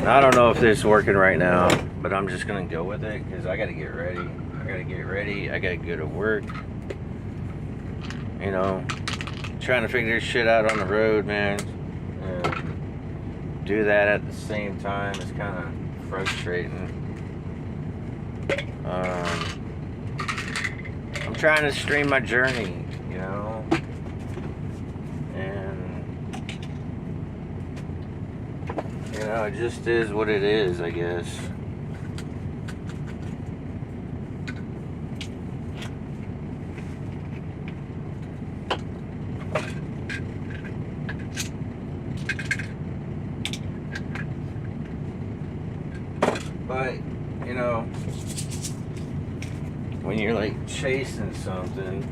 I don't know if this is working right now, but I'm just gonna go with it because I gotta get ready. I gotta go to work. You know, trying to figure this shit out on the road, man. Do that at the same time is kind of frustrating. I'm trying to stream my journey, you know, and you know, it just is what it is, I guess. But, you know, when you're like chasing something,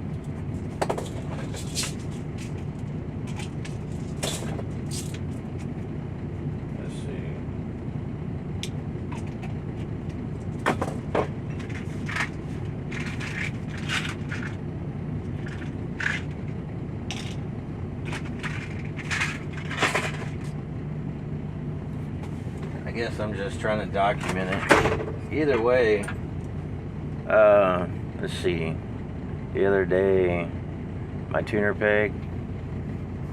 let's see. I guess I'm just trying to document it. Either way, let's see. The other day, my tuner peg,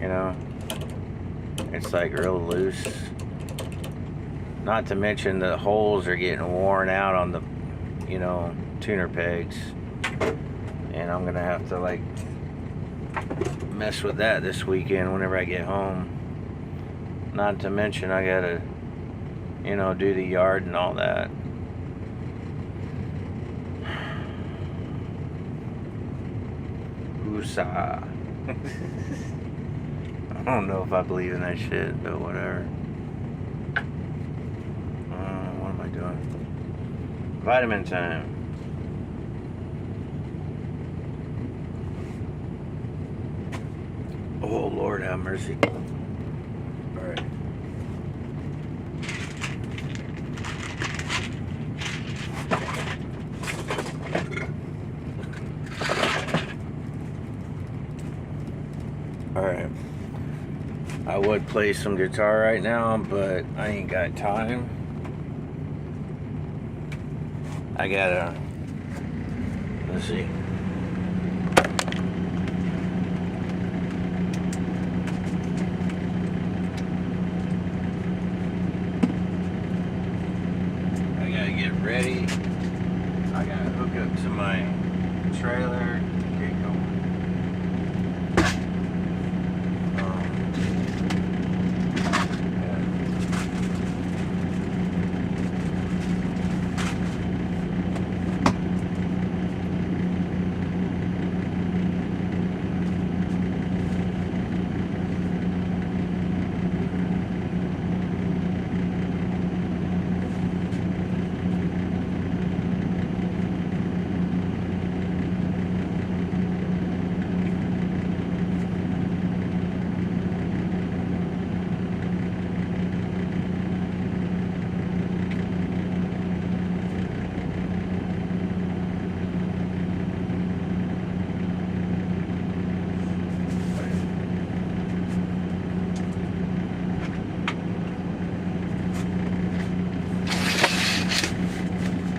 you know, it's like real loose. Not to mention the holes are getting worn out on the, you know, tuner pegs. And I'm gonna have to like mess with that this weekend whenever I get home. Not to mention I gotta, you know, do the yard and all that. Woosah. I don't know if I believe in that shit, but whatever. What am I doing? Vitamin time. Oh, Lord have mercy. Alright. Alright. I would play some guitar right now, but I ain't got time. I gotta, let's see. I gotta get ready. I gotta hook up to my trailer. Get going.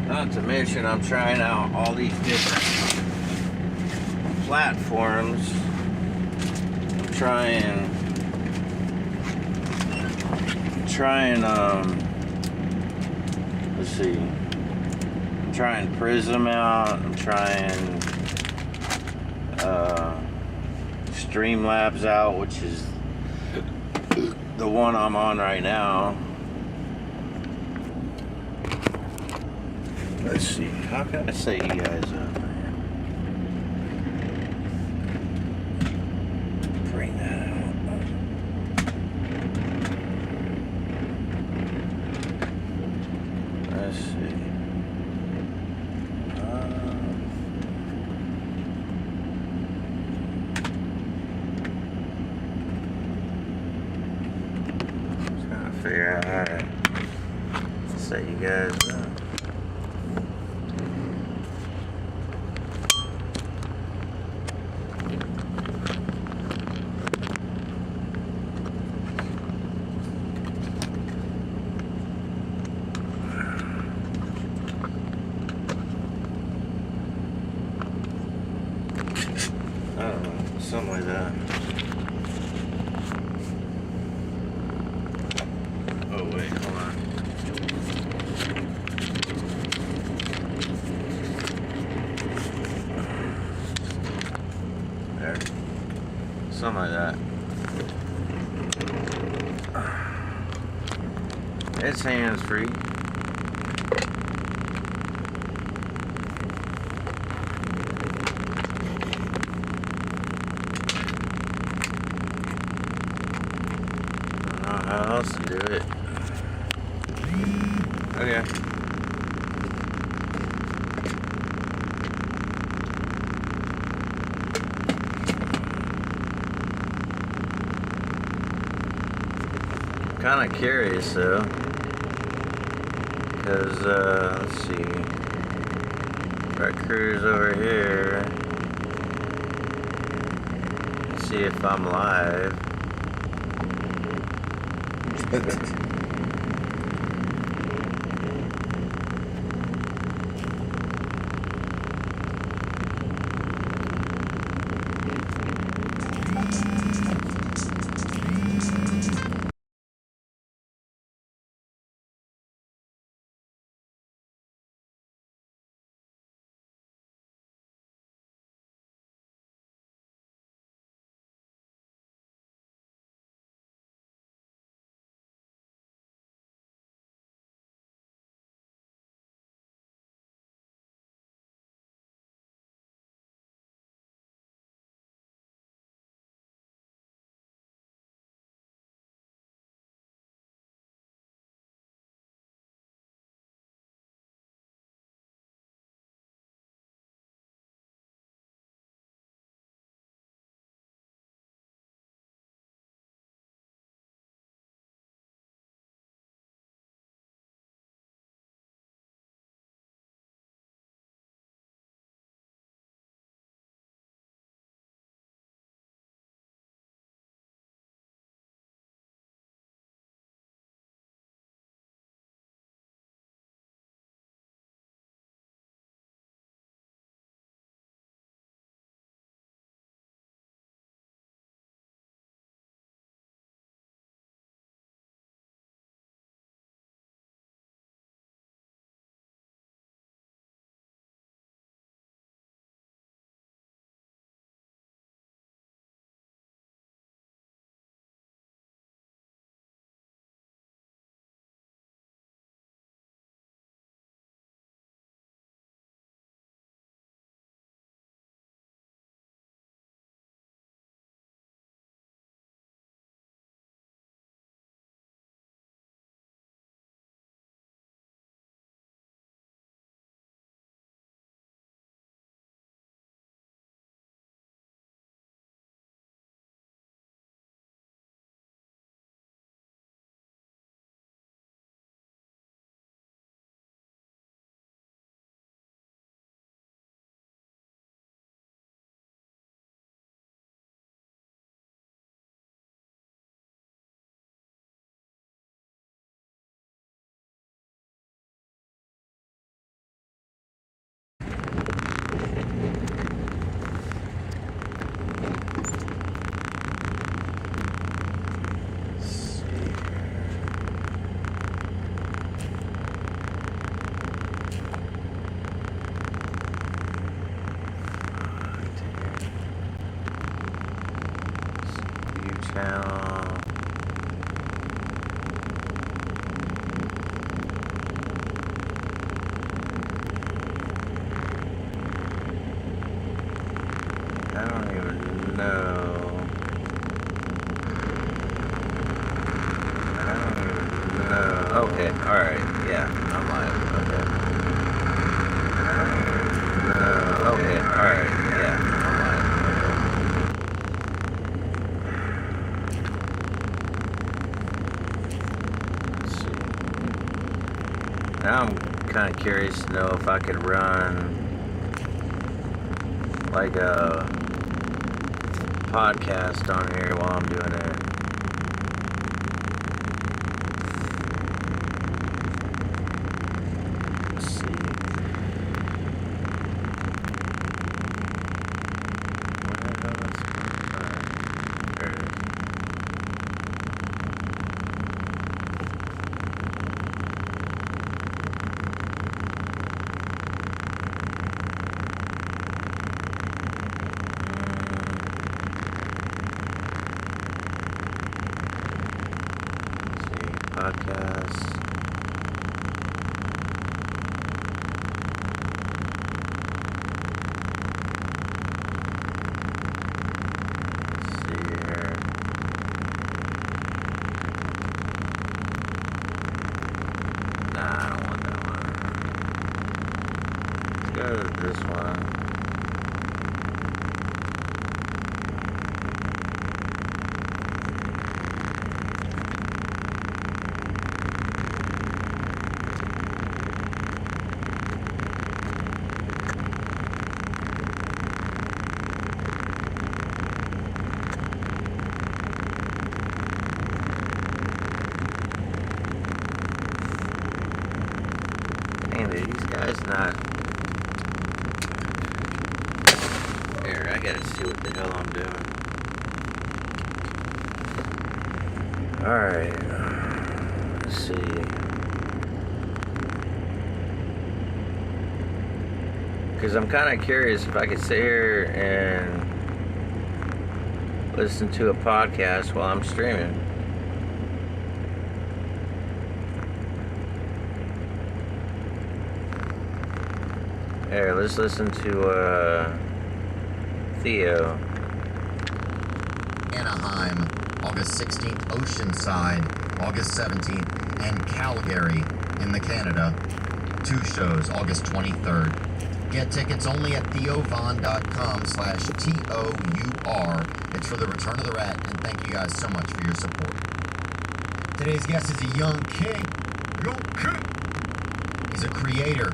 Not to mention, I'm trying out all these different platforms. I'm trying, let's see. I'm trying Prism out. I'm trying Streamlabs out, which is the one I'm on right now. Let's see, how can I set you guys up, man? Bring that out. Let's see. Just trying to figure out how to set you guys up. oh wait, hold on. There. Something like that. It's hands-free. I don't know how else to do it. Okay. Kind of curious though, because let's see, if I cruise over here, see if I'm live. Channel. I don't even know. I don't even know. Okay, alright, yeah, I'm live. Okay. I don't even know. Okay, alright, yeah, I'm live. Now I'm kind of curious to know if I could run like a podcast on here while I'm doing it. Let's see. What the hell is that? Podcasts. Let's see here. Nah, I don't want that one. Let's go to this one. These guys not. Here, I gotta see what the hell I'm doing. Alright. Let's see. Because I'm kind of curious if I could sit here and listen to a podcast while I'm streaming. Here, let's listen to Theo. Anaheim, August 16th, Oceanside, August 17th, and Calgary in the Canada. 2 shows, August 23rd. Get tickets only at theovon.com/TOUR. It's for the Return of the Rat, and thank you guys so much for your support. Today's guest is a young king. He's a creator.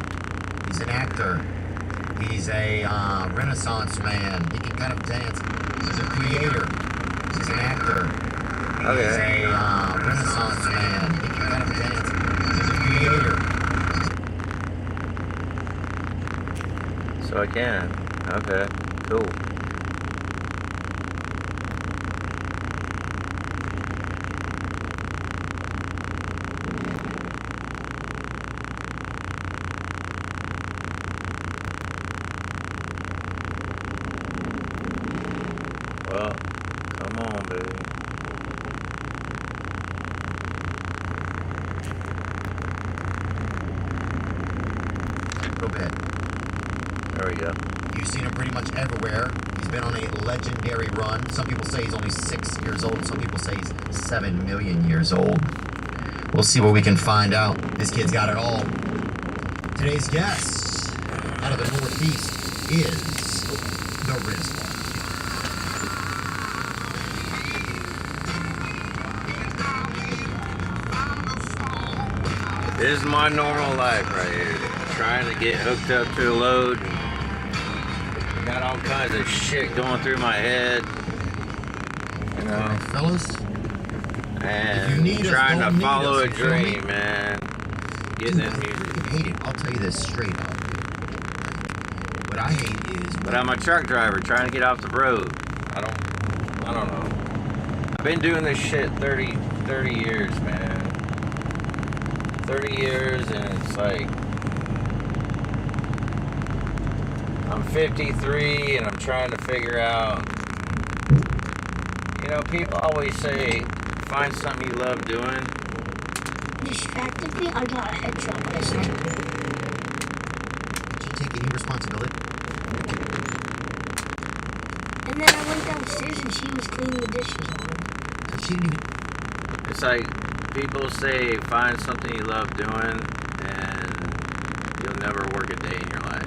He's an actor. He's a Renaissance man. He can kind of dance. He's a creator. He's an actor. He's a Renaissance man. He can kind of dance. He's a creator. So I can. Okay. Cool. Well, come on, baby. Go ahead. There we go. You've seen him pretty much everywhere. He's been on a legendary run. Some people say he's only 6 years old. Some people say he's 7 million years old. We'll see what we can find out. This kid's got it all. Today's guest out of the Northeast is the Rizla. This is my normal life right here. Trying to get hooked up to a load. Got all kinds of shit going through my head. You know. Alright, fellas. And If you need us, trying don't to need follow us, a you feel me? dream, man. Getting this I music. fucking hate it. I'll tell you this straight up. What I hate is... But I'm a truck driver trying to get off the road. I don't know. I've been doing this shit 30 years, man. 30 years, and it's like I'm 53 and I'm trying to figure out, you know, people always say find something you love doing. Distracted me, I got a headshot by a sniper. Did you take any responsibility? And then I went downstairs and she was cleaning the dishes already. So she didn't even... It's like people say find something you love doing and you'll never work a day in your life.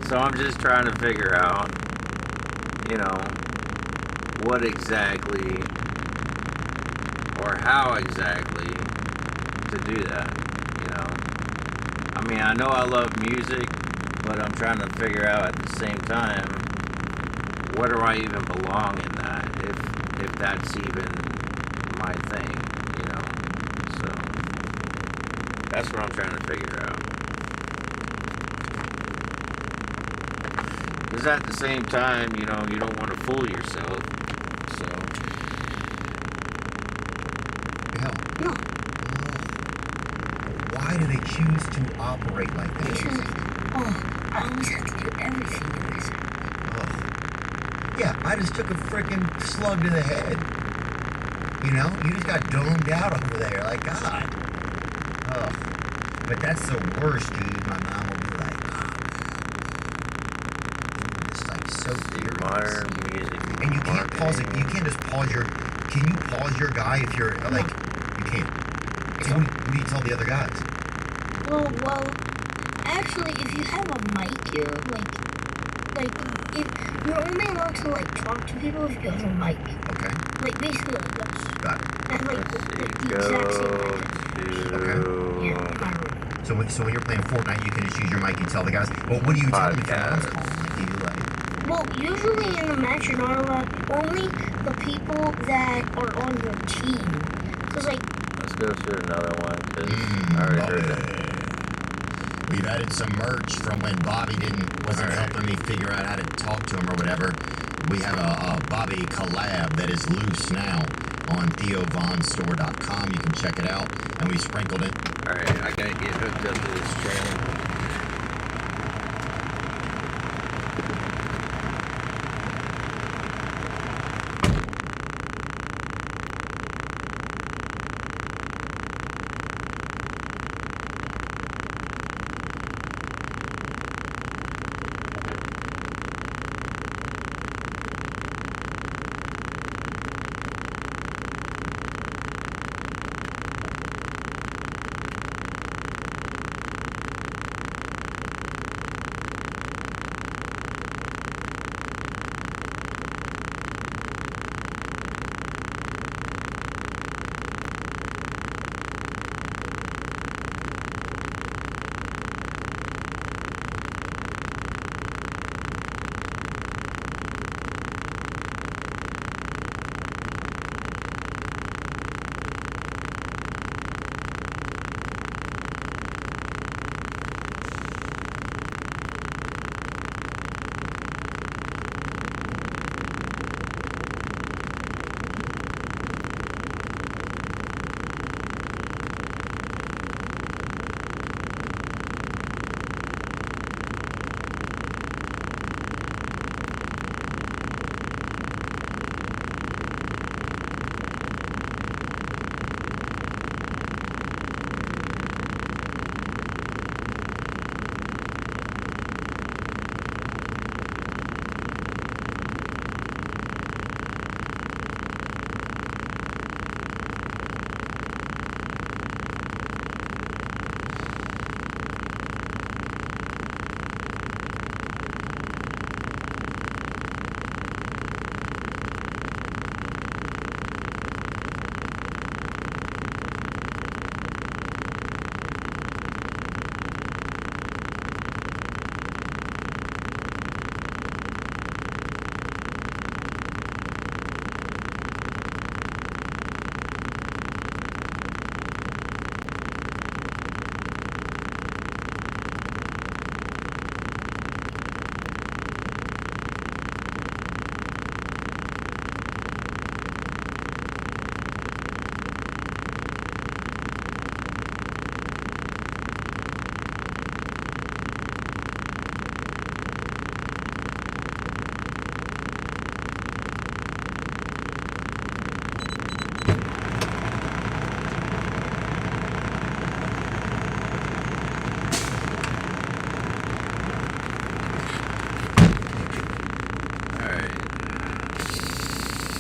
So I'm just trying to figure out, you know, what exactly or how exactly to do that, you know. I mean, I know I love music, but I'm trying to figure out at the same time, where do I even belong in that, if that's even my thing, you know. So that's what I'm trying to figure out. Because at the same time, you know, you don't want to fool yourself. So Hell. No, Why do they choose to operate like this? because, I always have to do everything in this. Ugh. Yeah, I just took a freaking slug to the head. You know, you just got domed out over there. Like, God. Ugh. But that's the worst, dude. My mom will be like, oh, man. It's like so serious. Modern music. And you can't pause it. You can't just pause your. Can you pause your guy if you're like? You can't. So what do you tell the other guys? Well, actually, if you have a mic here, like, if you're only allowed to like talk to people if you have a mic. Okay. Like basically like this. Got it. And like Let's the see. exact same Go mic. to Yeah, in my room. So when you're playing Fortnite, you can just use your mic. You tell the guys. Well, what do you tell them if your mom's Podcast. calling? Like, do you like? Well, usually in the match you're not allowed. Only the people that are on your team. Cause like. Let's go to another one because I already heard it. We've added some merch from when Bobby wasn't helping me figure out how to talk to him or whatever. We have a Bobby collab that is loose now on TheoVonStore.com. You can check it out, and we sprinkled it. Alright, I gotta get hooked up to this channel.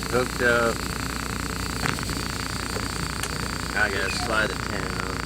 Hooked up. I gotta slide the 10 of those.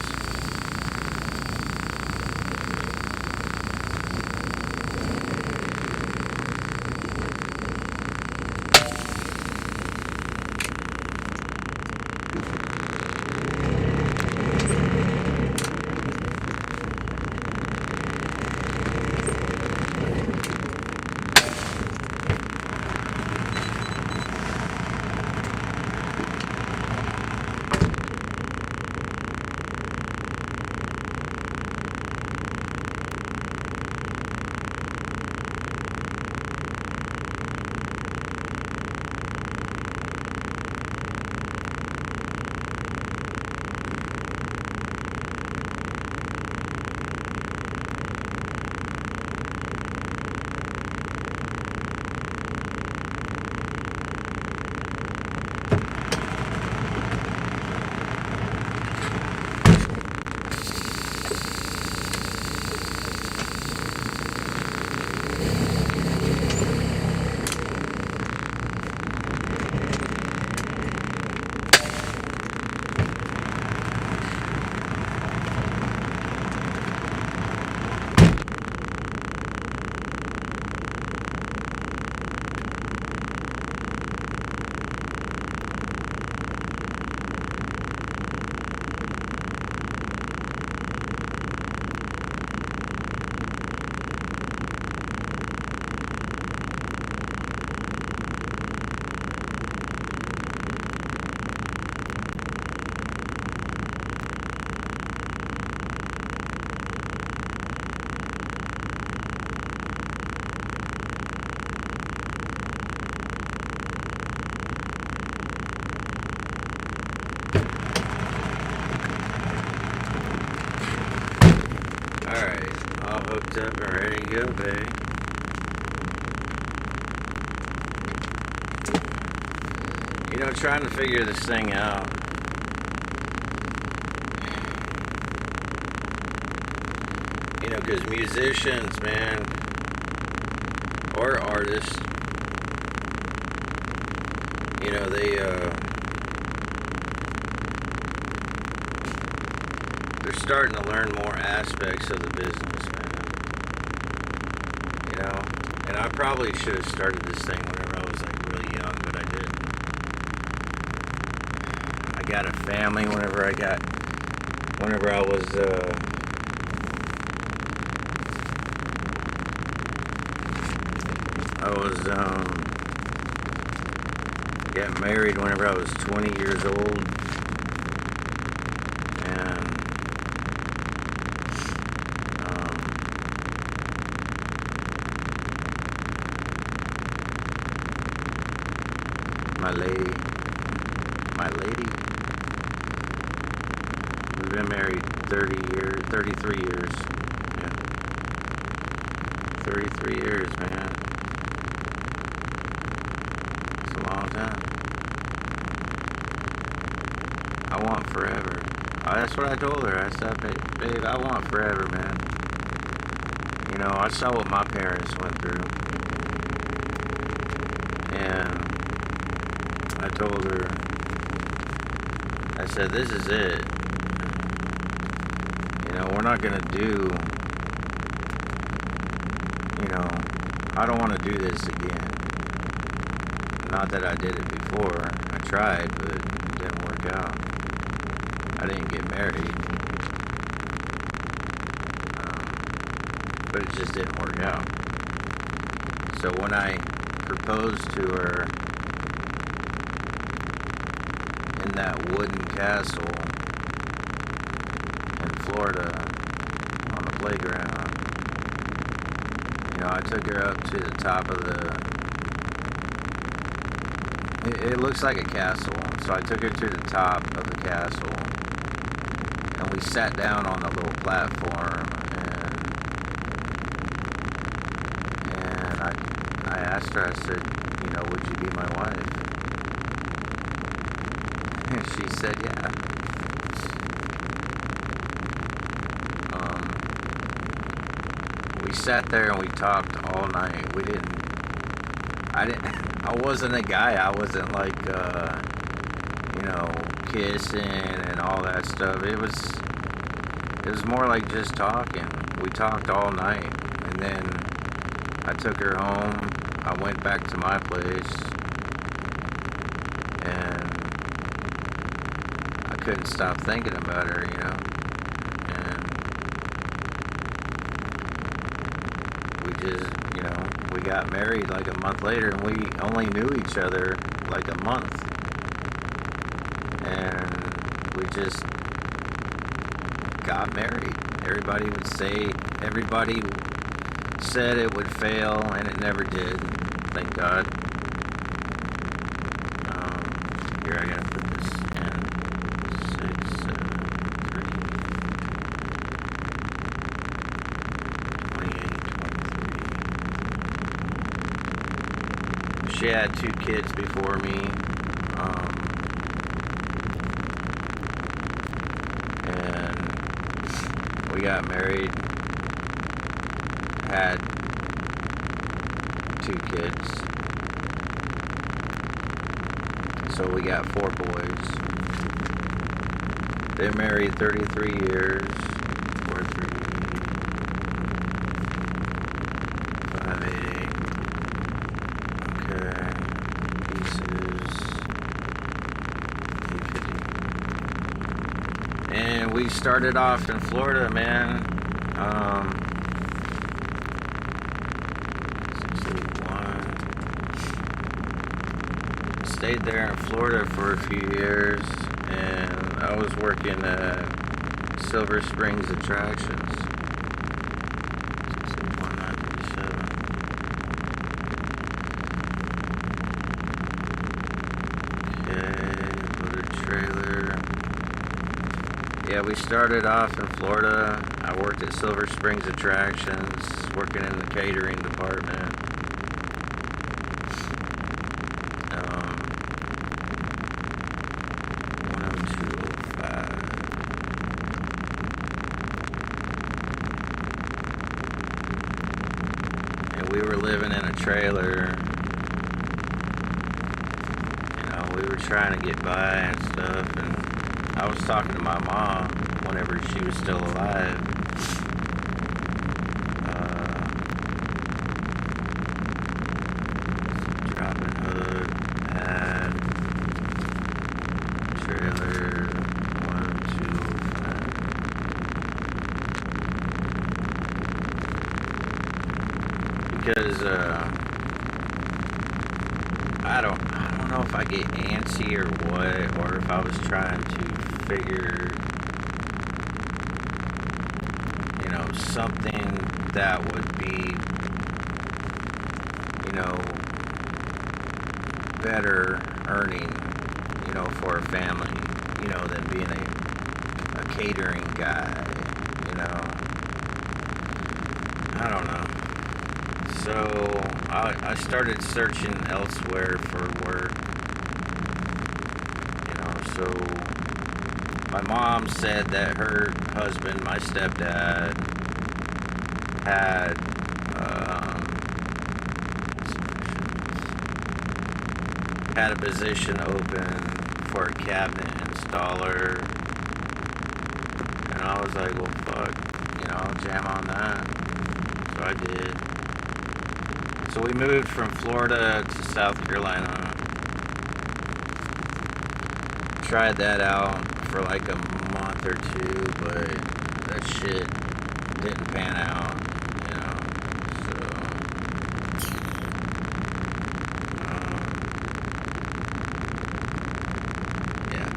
Alright, all hooked up and ready to go, baby. You know, trying to figure this thing out. You know, because musicians, man, or artists, you know, they're starting to learn more aspects of the business, man. You know, and I probably should have started this thing whenever I was like really young, but I didn't. I got a family whenever I was got married whenever I was 20 years old, and my lady, we've been married 33 years, yeah, 33 years, man. It's a long time. I want forever. That's what I told her. I said, babe, I want forever, man. You know, I saw what my parents went through. And I told her, I said, this is it. You know, we're not going to do, you know, I don't want to do this again. Not that I did it before. I tried, but it didn't work out. I didn't get married. But it just didn't work out. So when I proposed to her in that wooden castle in Florida on the playground, you know, I took her up to the top of it looks like a castle, so I took her to the top of the castle, and we sat down on the little platform, and I asked her, I said, you know, would you be my wife? And she said, yeah. We sat there and we talked all night. I wasn't a guy. I wasn't like, you know, kissing and all that stuff. It was more like just talking. We talked all night, and then I took her home. I went back to my place, and I couldn't stop thinking about her, you know. And we just, you know, we got married like a month later, and we only knew each other like a month. And we just got married. Everybody said it would fail, and it never did. Thank God. Here, I gotta put this in. 6, 7, 3, 28, 23. She had 2 kids before me. And we got married, had 2 kids, so we got 4 boys. They married 33 years, 4, 3, 5, 8, okay, pieces, 850. And we started off in Florida, man. 681. Stayed there in Florida for a few years, and I was working at Silver Springs Attractions. 681,937. Okay, loaded trailer. Yeah, we started off in Florida. I worked at Silver Springs Attractions, working in the catering department. 10205. And we were living in a trailer. You know, we were trying to get by and stuff, and I was talking to my mom whenever she was still alive. Robin Hood had trailer 125. Because I don't know if I get antsy or what, or if I was trying to figure, you know, something that would be, you know, better earning, you know, for a family, you know, than being a catering guy, you know. I don't know. So I started searching elsewhere for work, you know. So my mom said that her husband, my stepdad, had a position open for a cabinet installer, and I was like, well, fuck, you know, I'll jam on that. So I did. So we moved from Florida to South Carolina. Tried that out for like a month or two, but that shit didn't pan out, you know. So yeah.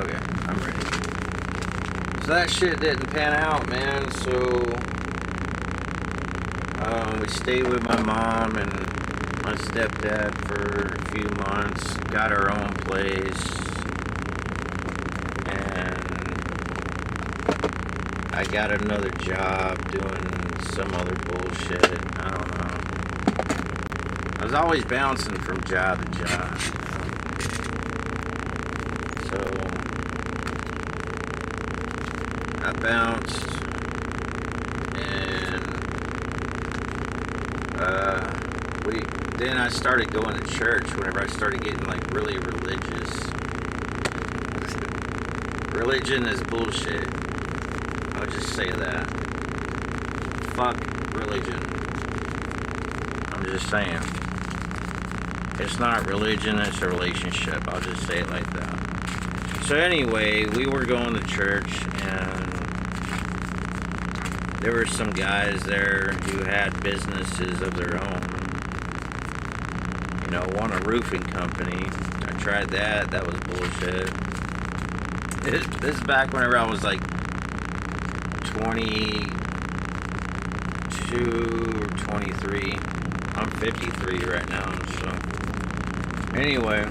Okay, I'm ready. So that shit didn't pan out, man. So we stayed with my mom and my stepdad for a few months, got our own place, and I got another job doing some other bullshit. I don't know. I was always bouncing from job to job. So I bounced. Then I started going to church whenever I started getting like really religious. Religion is bullshit. I'll just say that. Fuck religion. I'm just saying. It's not religion, it's a relationship. I'll just say it like that. So anyway, we were going to church, and there were some guys there who had businesses of their own. You know, one a roofing company. I tried that. That was bullshit. This is back whenever I was like 22 or 23. I'm 53 right now, so anyway,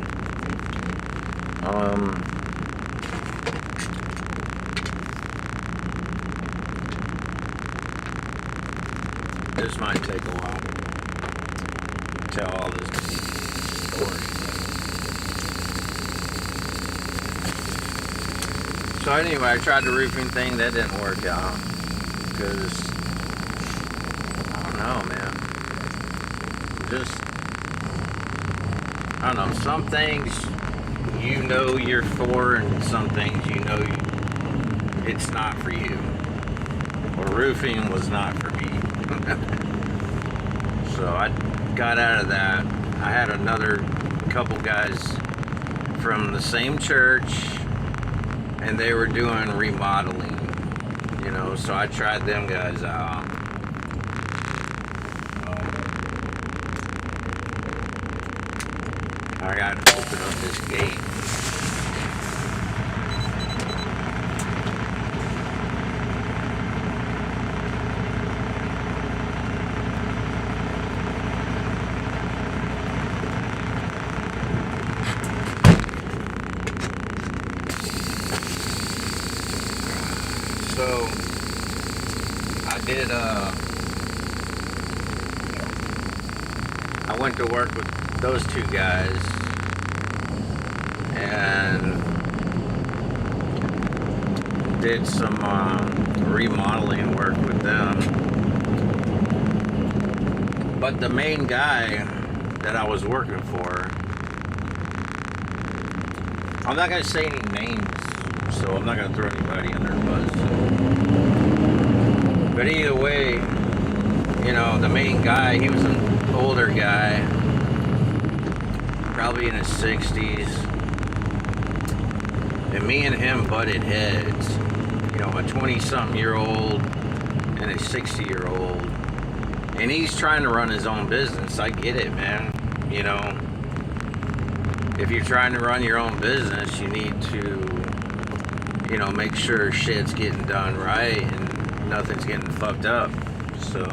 this might take a while to tell all this story. So anyway, I tried the roofing thing. That didn't work out because I don't know, man. Just I don't know. Some things you know you're for, and some things you know it's not for you. Well, roofing was not for me. So I got out of that. I had another couple guys from the same church, and they were doing remodeling, you know, so I tried them guys out. I gotta open up this gate. So I did I went to work with those two guys and did some remodeling work with them. But the main guy that I was working for, I'm not gonna say any names, so I'm not gonna throw anybody under the bus. But either way, you know, the main guy, he was an older guy, probably in his 60s. And me and him butted heads. You know, a 20-something-year-old and a 60-year-old. And he's trying to run his own business. I get it, man. You know, if you're trying to run your own business, you need to, you know, make sure shit's getting done right and nothing's getting fucked up. So,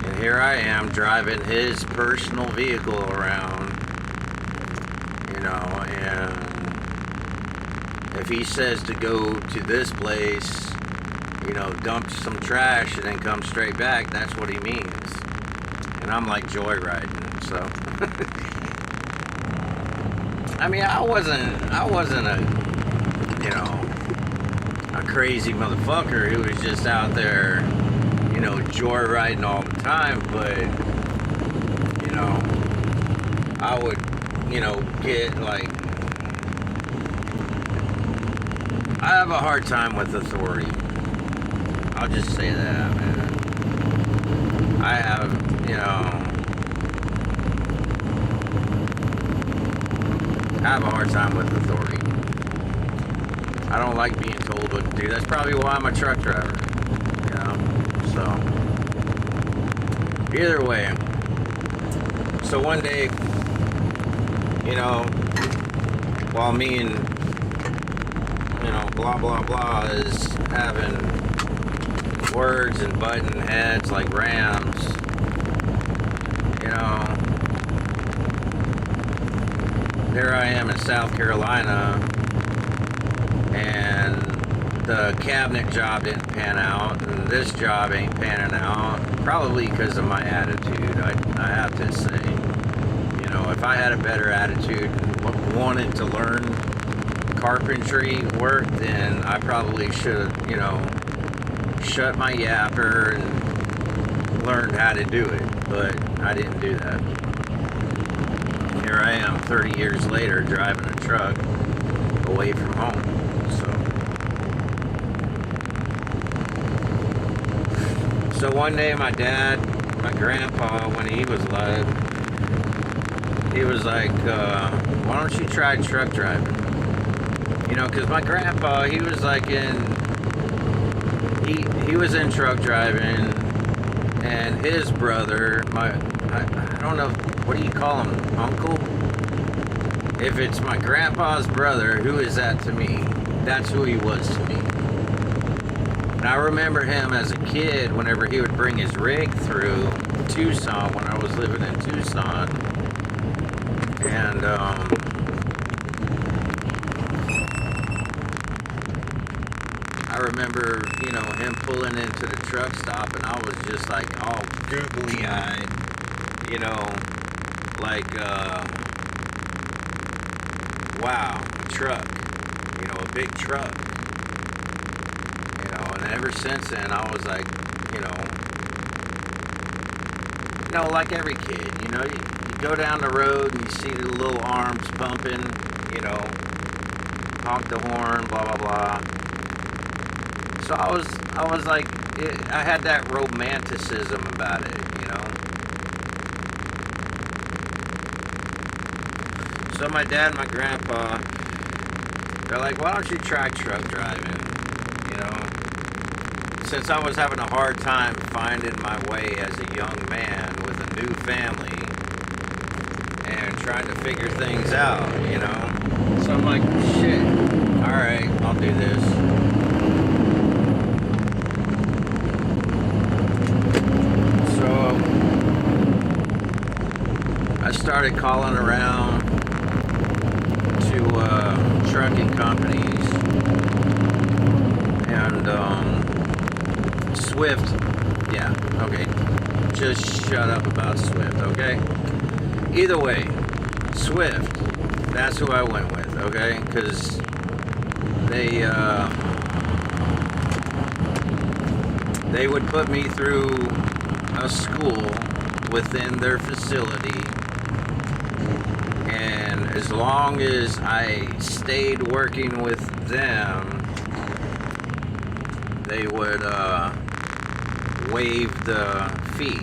and here I am driving his personal vehicle around, you know, and if he says to go to this place, you know, dump some trash and then come straight back, that's what he means. And I'm like joyriding, so. I mean, I wasn't a, you know, a crazy motherfucker who was just out there, you know, joyriding all the time, but, you know, I would, you know, get like, I have a hard time with authority. I'll just say that, man. I have, you know, I have a hard time with authority. I don't like being told what to do. That's probably why I'm a truck driver, you know, so. Either way. So one day, you know, while me and, you know, blah, blah, blah is having words and butting heads like rams, you know, there I am in South Carolina, and the cabinet job didn't pan out, and this job ain't panning out, probably because of my attitude, I have to say. You know, if I had a better attitude and wanted to learn carpentry work, then I probably should have, you know, shut my yapper and learned how to do it, but I didn't do that. Here I am 30 years later driving a truck away from home. So one day my dad, my grandpa, when he was alive, he was like, why don't you try truck driving? You know, because my grandpa, he was like he was in truck driving, and his brother, I don't know, what do you call him, uncle? If it's my grandpa's brother, who is that to me? That's who he was to me. And I remember him as a kid, whenever he would bring his rig through Tucson, when I was living in Tucson. And, I remember, you know, him pulling into the truck stop, and I was just like all googly-eyed, you know, like, wow, a truck, you know, a big truck, you know, and ever since then, I was like, you know, like every kid, you know, you go down the road and you see the little arms pumping, you know, honk the horn, blah, blah, blah. So I was like, I had that romanticism about it, you know. So my dad and my grandpa, they're like, why don't you try truck driving, you know. Since I was having a hard time finding my way as a young man with a new family and trying to figure things out, you know. So I'm like, shit, alright, I'll do this. I started calling around to trucking companies And Swift, yeah, okay. Just shut up about Swift, okay? Either way, Swift, that's who I went with, okay? Because they would put me through a school within their facility, and as long as I stayed working with them, they would waive the fee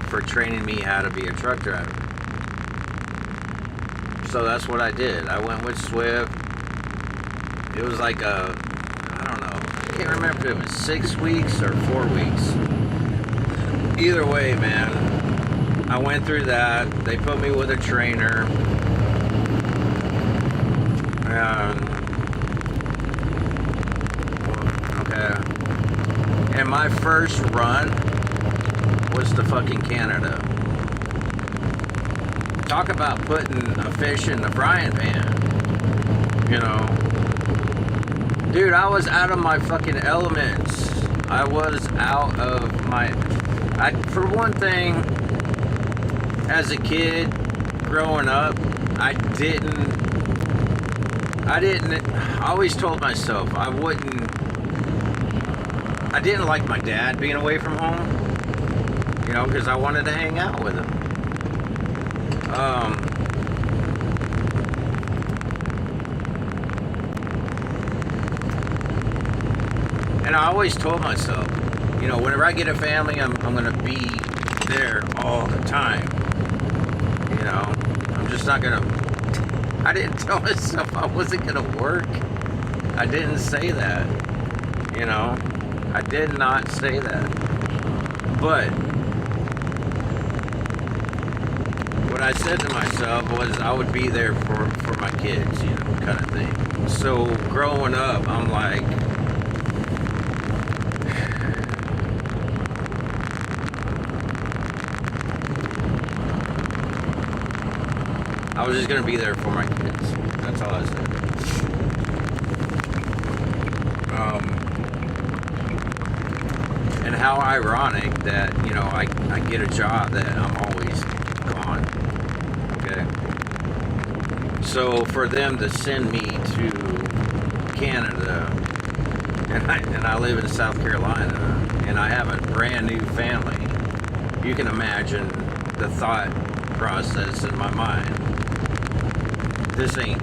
for training me how to be a truck driver. So that's what I did. I went with Swift. It was like I don't know, I can't remember if it was 6 weeks or 4 weeks. Either way, man, I went through that. They put me with a trainer. Okay. And my first run was to fucking Canada. Talk about putting a fish in the frying pan. You know. Dude, I was out of my fucking elements. I was out of my... for one thing, as a kid, growing up, I always told myself I didn't like my dad being away from home, you know, because I wanted to hang out with him. And I always told myself, you know, whenever I get a family, I'm going to be there all the time. You know, I'm just not going to... I didn't tell myself I wasn't going to work. I didn't say that. You know, I did not say that. But what I said to myself was I would be there for my kids, you know, kind of thing. So growing up, I'm like... I was just going to be there for my kids. That's all I said. And how ironic that, you know, I get a job that I'm always gone. Okay. So for them to send me to Canada, and I live in South Carolina, and I have a brand new family, you can imagine the thought process in my mind. This ain't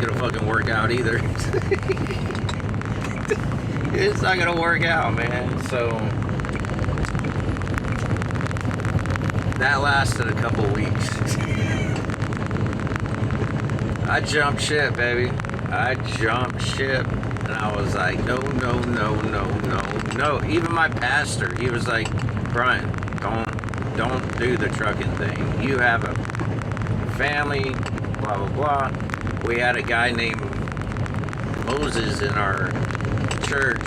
gonna fucking work out either. It's not gonna work out, man. So that lasted a couple weeks. I jumped ship, baby. I jumped ship, and I was like, no. Even my pastor, he was like, Brian, don't do the trucking thing. You have a family. Blah, blah, blah. We had a guy named Moses in our church.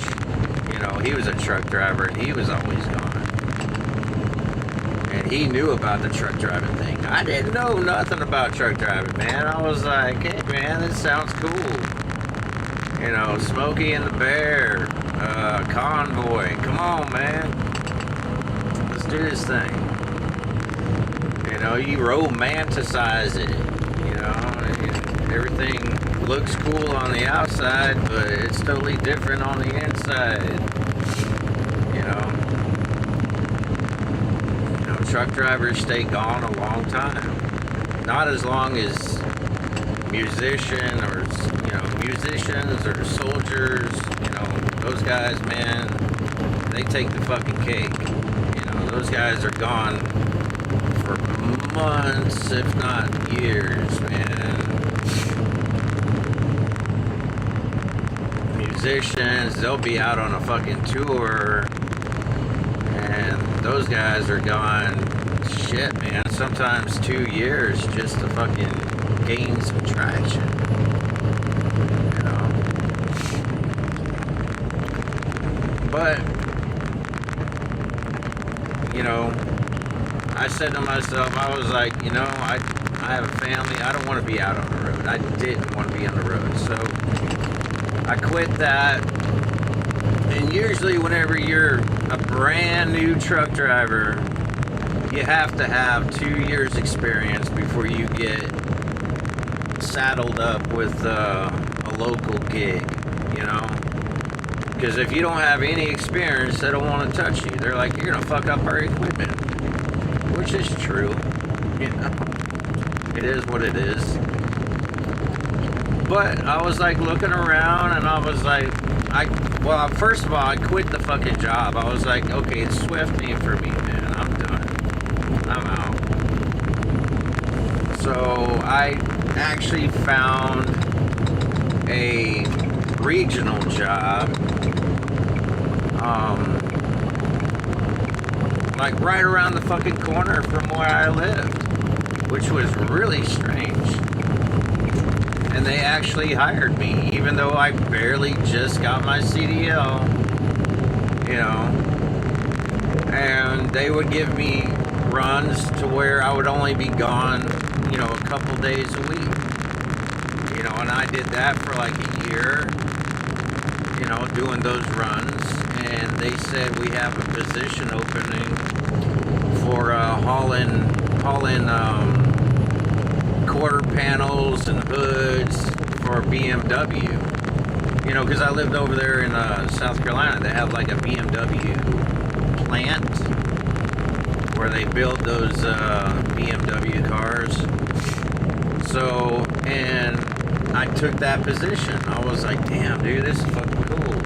You know, he was a truck driver, and he was always gone. And he knew about the truck driving thing. I didn't know nothing about truck driving, man. I was like, hey, man, this sounds cool. You know, Smokey and the Bear, Convoy. Come on, man. Let's do this thing. You know, you romanticize it. Everything looks cool on the outside, but it's totally different on the inside. You know, truck drivers stay gone a long time. Not as long as musicians or soldiers. You know, those guys, man, they take the fucking cake. You know, those guys are gone for months, if not years, man. Musicians, they'll be out on a fucking tour, and those guys are gone, shit, man, sometimes 2 years just to fucking gain some traction, you know. But, you know, I said to myself, I was like, you know, I have a family, I don't want to be out on the road. I didn't want to be on the road, so I quit that, And usually whenever you're a brand new truck driver, you have to have 2 years experience before you get saddled up with a local gig, you know? Because if you don't have any experience, they don't want to touch you. They're like, you're going to fuck up our equipment. Which is true, you know? It is what it is. But I was like looking around and I was like, well, first of all, I quit the fucking job. I was like, okay, it's Swift ain't for me, man. I'm done. I'm out. So I actually found a regional job, like right around the fucking corner from where I lived, which was really strange. And they actually hired me, even though I barely just got my CDL, you know. And they would give me runs to where I would only be gone, you know, a couple days a week. You know, and I did that for like a year, you know, doing those runs. And they said we have a position opening for hauling quarter panels and hoods for BMW. You know, because I lived over there in South Carolina. They have like a BMW plant where they build those BMW cars. So, and I took that position. I was like, damn, dude, this is fucking cool.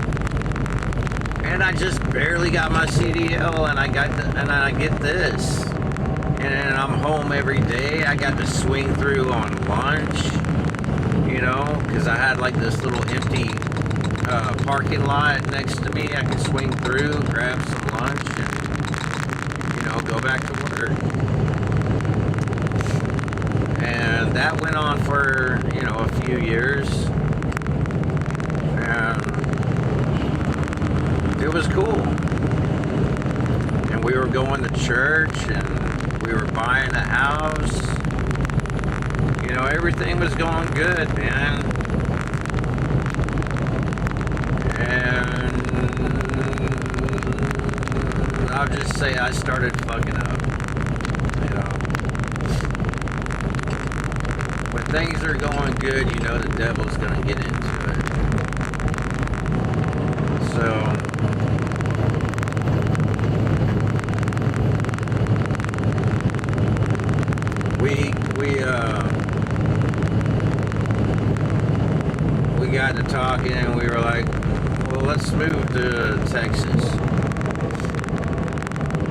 And I just barely got my CDL, and I get this. And I'm home every day. I got to swing through on lunch, you know, because I had like this little empty parking lot next to me. I could swing through, grab some lunch, and, you know, go back to work. And that went on for, you know, a few years. And it was cool. And we were going to church, and we were buying a house. You know, everything was going good, man. And I'll just say I started fucking up. You know, when things are going good, you know the devil's gonna get into it. So we got to talking, and we were like, well, let's move to Texas.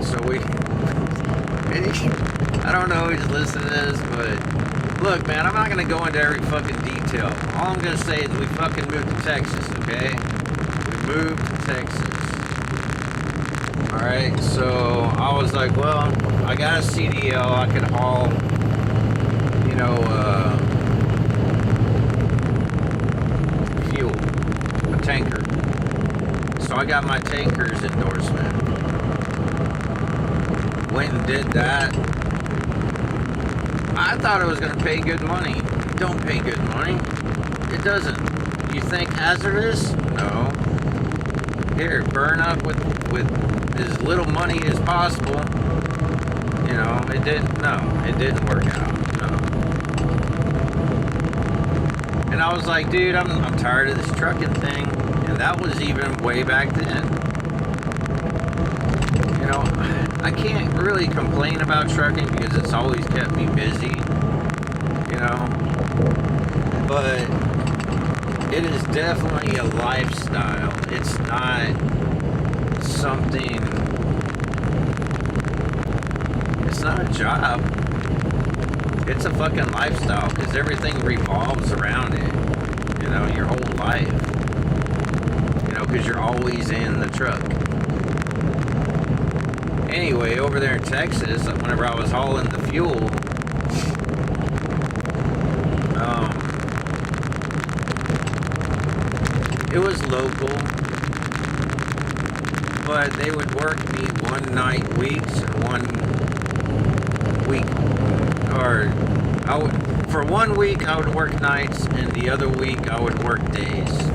So I don't know who's listening to this, but look, man, I'm not going to go into every fucking detail. All I'm going to say is we fucking moved to Texas, okay? We moved to Texas. Alright, so I was like, well, I got a CDL, I could haul, you know, fuel, a tanker. So I got my tanker's endorsement. Went and did that. I thought it was going to pay good money. It don't pay good money. It doesn't. You think hazardous? No. Here, burn up with as little money as possible. You know, it didn't work out. No. And I was like, dude, I'm tired of this trucking thing. And that was even way back then. You know, I can't really complain about trucking because it's always kept me busy. You know, but it is definitely a lifestyle. It's not something, it's not a job. It's a fucking lifestyle because everything revolves around it, you know, your whole life, you know, because you're always in the truck. Anyway, over there in Texas, whenever I was hauling the fuel, it was local, but they would work me one night weeks and one week, or for 1 week I would work nights and the other week I would work days.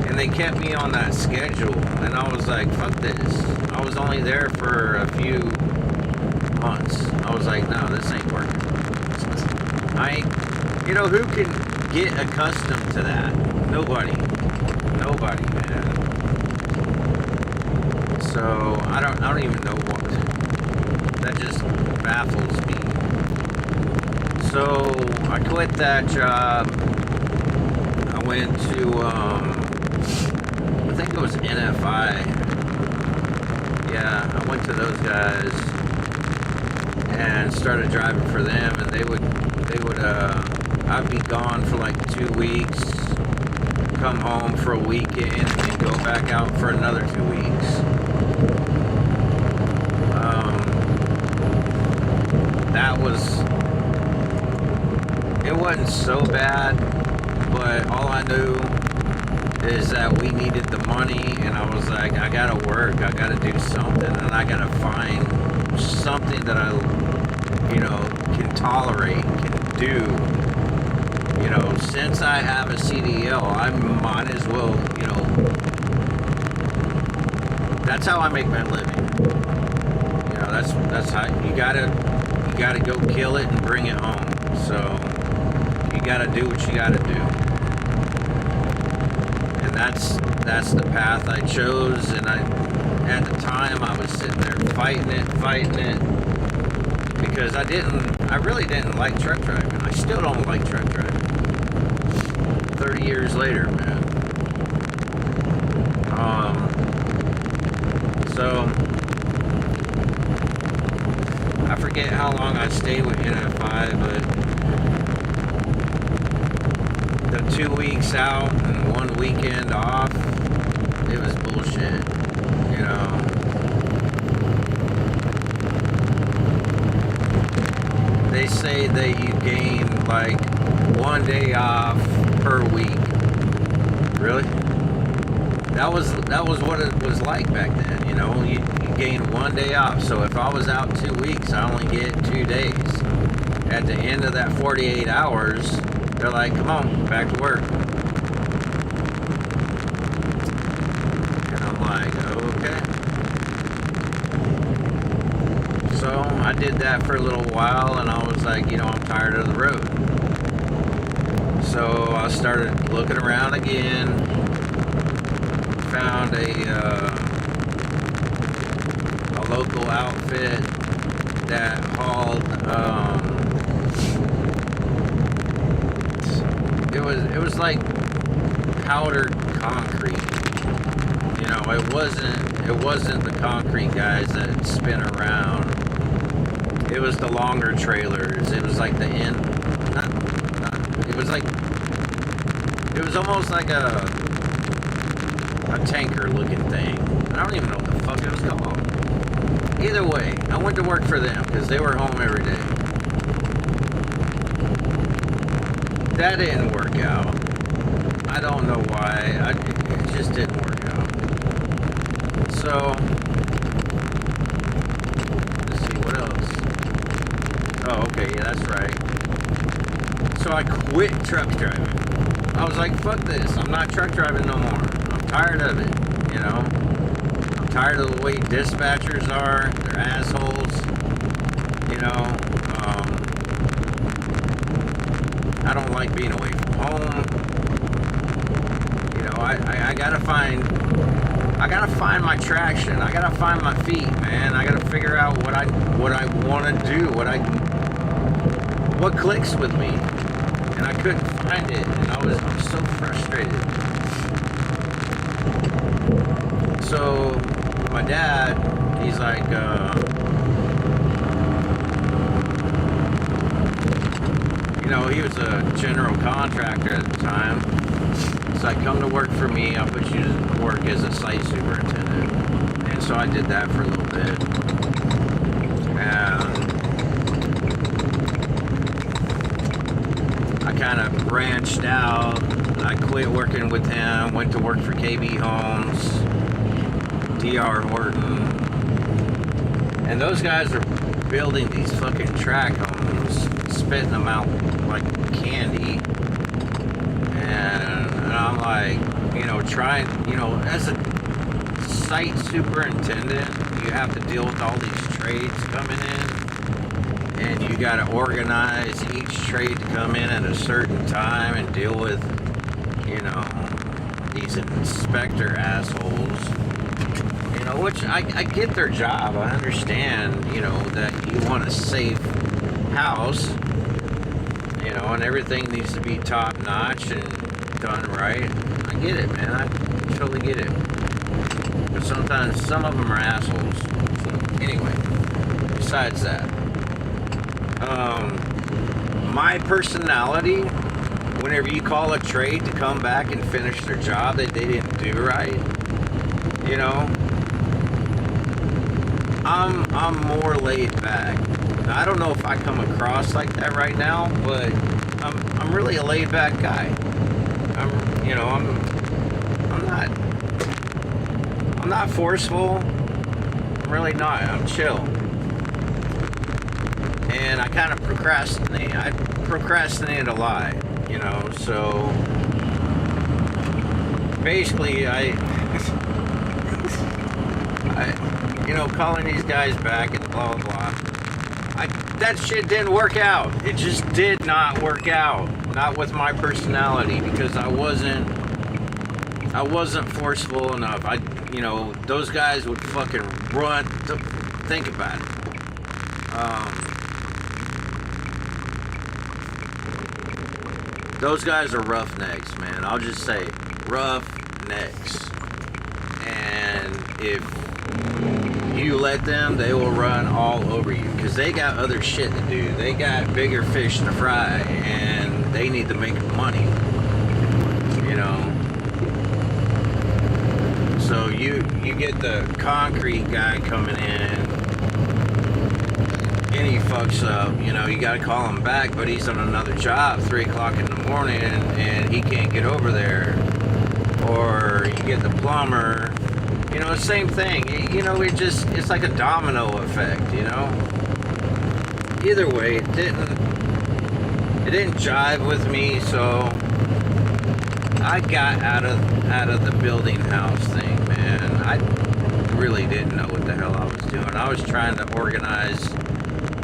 And And they kept me on that schedule, and I was like, fuck this. I was only there for a few months. I was like, no, this ain't working. You know, who can get accustomed to that? Nobody, man. So I don't even know what. That just baffles me. So I quit that job. I went to I think it was NFI. Yeah, I went to those guys and started driving for them, and they would I'd be gone for like 2 weeks, come home for a weekend, and go back out for another 2 weeks. It wasn't so bad, but all I knew is that we needed the money, and I was like, I gotta work, I gotta do something, and I gotta find something that I, you know, can tolerate, can do. You know, since I have a CDL, I might as well, you know, that's how I make my living. You know, that's how you gotta go kill it and bring it home. So you gotta do what you gotta do, and that's the path I chose. And at the time I was sitting there fighting it, because I really didn't like truck driving. I still don't like truck driving. 30 years later, man. So I forget how long I stayed with NFI, but the 2 weeks out and 1 weekend off, it was bullshit, you know. They say that you gain like 1 day off per week. Really? That was what it was like back then, you know. You gain 1 day off. So if I was out 2 weeks, I only get 2 days. At the end of that 48 hours, they're like, come on, back to work. And I'm like, okay. So I did that for a little while, and I was like, you know, I'm tired of the road. So I started looking around again, found a local outfit that hauled, it was like powdered concrete. You know, it wasn't the concrete guys that spin around. It was the longer trailers. It was like the end. It was almost like a tanker looking thing. I don't even know what the fuck it was called. Either way, I went to work for them because they were home every day. That didn't work out. I don't know why. It just didn't work out. So, let's see, what else? Oh, okay, yeah, that's right. So I quit truck driving. I was like, fuck this. I'm not truck driving no more. I'm tired of it, you know. I'm tired of the way dispatchers are. They're assholes, you know. I don't like being away from home. You know, I gotta find my traction. I gotta find my feet, man. I gotta figure out what I want to do, what clicks with me. And I couldn't find it, and I was so frustrated. So my dad, he's like, you know, he was a general contractor at the time. He's like, come to work for me. I'll put you to work as a site superintendent. And so I did that for a little bit. And I kind of branched out. I quit working with him, went to work for KB Homes, DR Horton. And those guys are building these fucking track homes, spitting them out like candy. And I'm like, trying, as a site superintendent, you have to deal with all these trades coming in, and you got to organize each trade to come in at a certain time and deal with, these inspector assholes. Which I get their job. I understand, that you want a safe house, and everything needs to be top notch and done right. I get it, man. I totally get it. But sometimes some of them are assholes. So anyway, besides that, my personality, whenever you call a trade to come back and finish their job that they didn't do right, I'm more laid back. Now, I don't know if I come across like that right now, but I'm really a laid back guy. I'm not forceful. I'm really not. I'm chill. And I kind of procrastinate. I procrastinate a lot, so basically calling these guys back and blah, blah, blah. That shit didn't work out. It just did not work out. Not with my personality, because I wasn't forceful enough. Those guys would fucking run. Think about it. Those guys are roughnecks, man. I'll just say roughnecks. And if you let them, they will run all over you, because they got other shit to do. They got bigger fish to fry, and they need to make money, so you get the concrete guy coming in, and he fucks up. You gotta call him back, but he's on another job 3 o'clock in the morning, and he can't get over there. Or you get the plumber. Same thing. It's like a domino effect, Either way, it didn't jive with me, so I got out of the building house thing, man. I really didn't know what the hell I was doing. I was trying to organize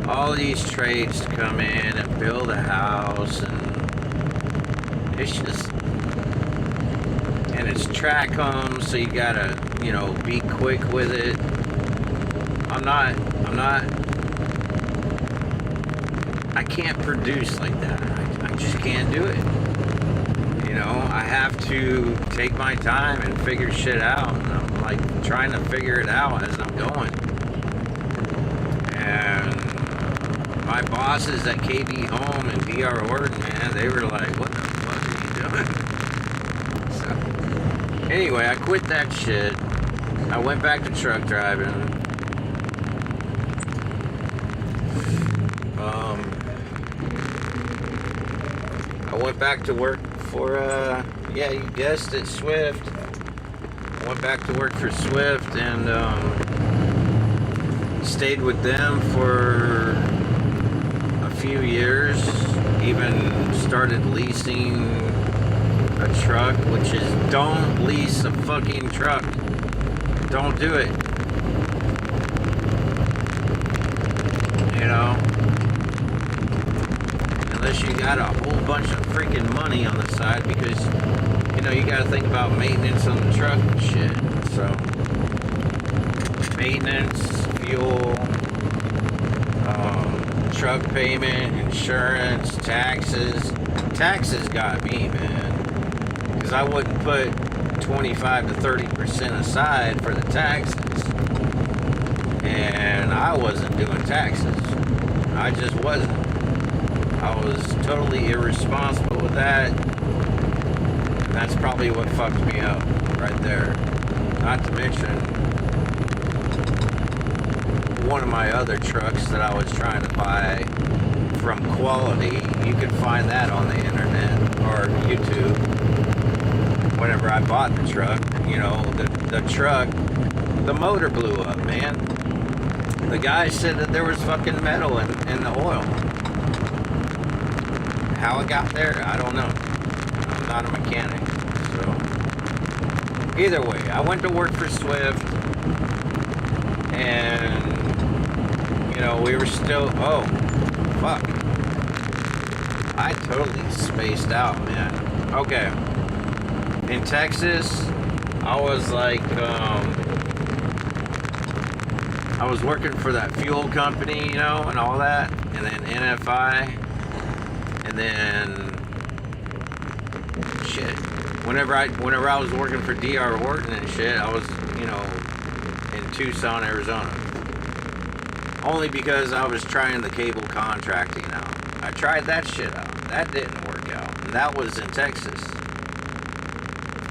all these trades to come in and build a house, and it's just, and it's track homes, so you gotta, be quick with it. I can't produce like that. I just can't do it. I have to take my time and figure shit out. And I'm like trying to figure it out as I'm going. And my bosses at KB Home and DR Orton, man, they were like, what the fuck are you doing? So, anyway, I quit that shit. I went back to truck driving. I went back to work for, yeah, you guessed it, Swift. I went back to work for Swift and stayed with them for a few years. Even started leasing a truck, which is, don't lease a fucking truck. Don't do it. Unless you got a whole bunch of freaking money on the side, because you got to think about maintenance on the truck and shit. So maintenance, fuel, truck payment, insurance, taxes. Taxes got me, man, because I wouldn't put 25 to 30% aside for the taxes, and I wasn't doing taxes. I just wasn't. I was totally irresponsible with that, and that's probably what fucked me up right there. Not to mention one of my other trucks that I was trying to buy from Quality. You can find that on the internet or YouTube. Whenever I bought the truck, the truck, the motor blew up, man. The guy said that there was fucking metal in the oil. How it got there, I don't know. I'm not a mechanic, so either way, I went to work for Swift, and you know, we were still, oh, fuck. I totally spaced out, man. Okay. In Texas, I was like, I was working for that fuel company, you know, and all that, and then NFI, and then, shit. Whenever I was working for DR Horton and shit, I was, you know, in Tucson, Arizona. Only because I was trying the cable contracting out. I tried that shit out. That didn't work out. And that was in Texas.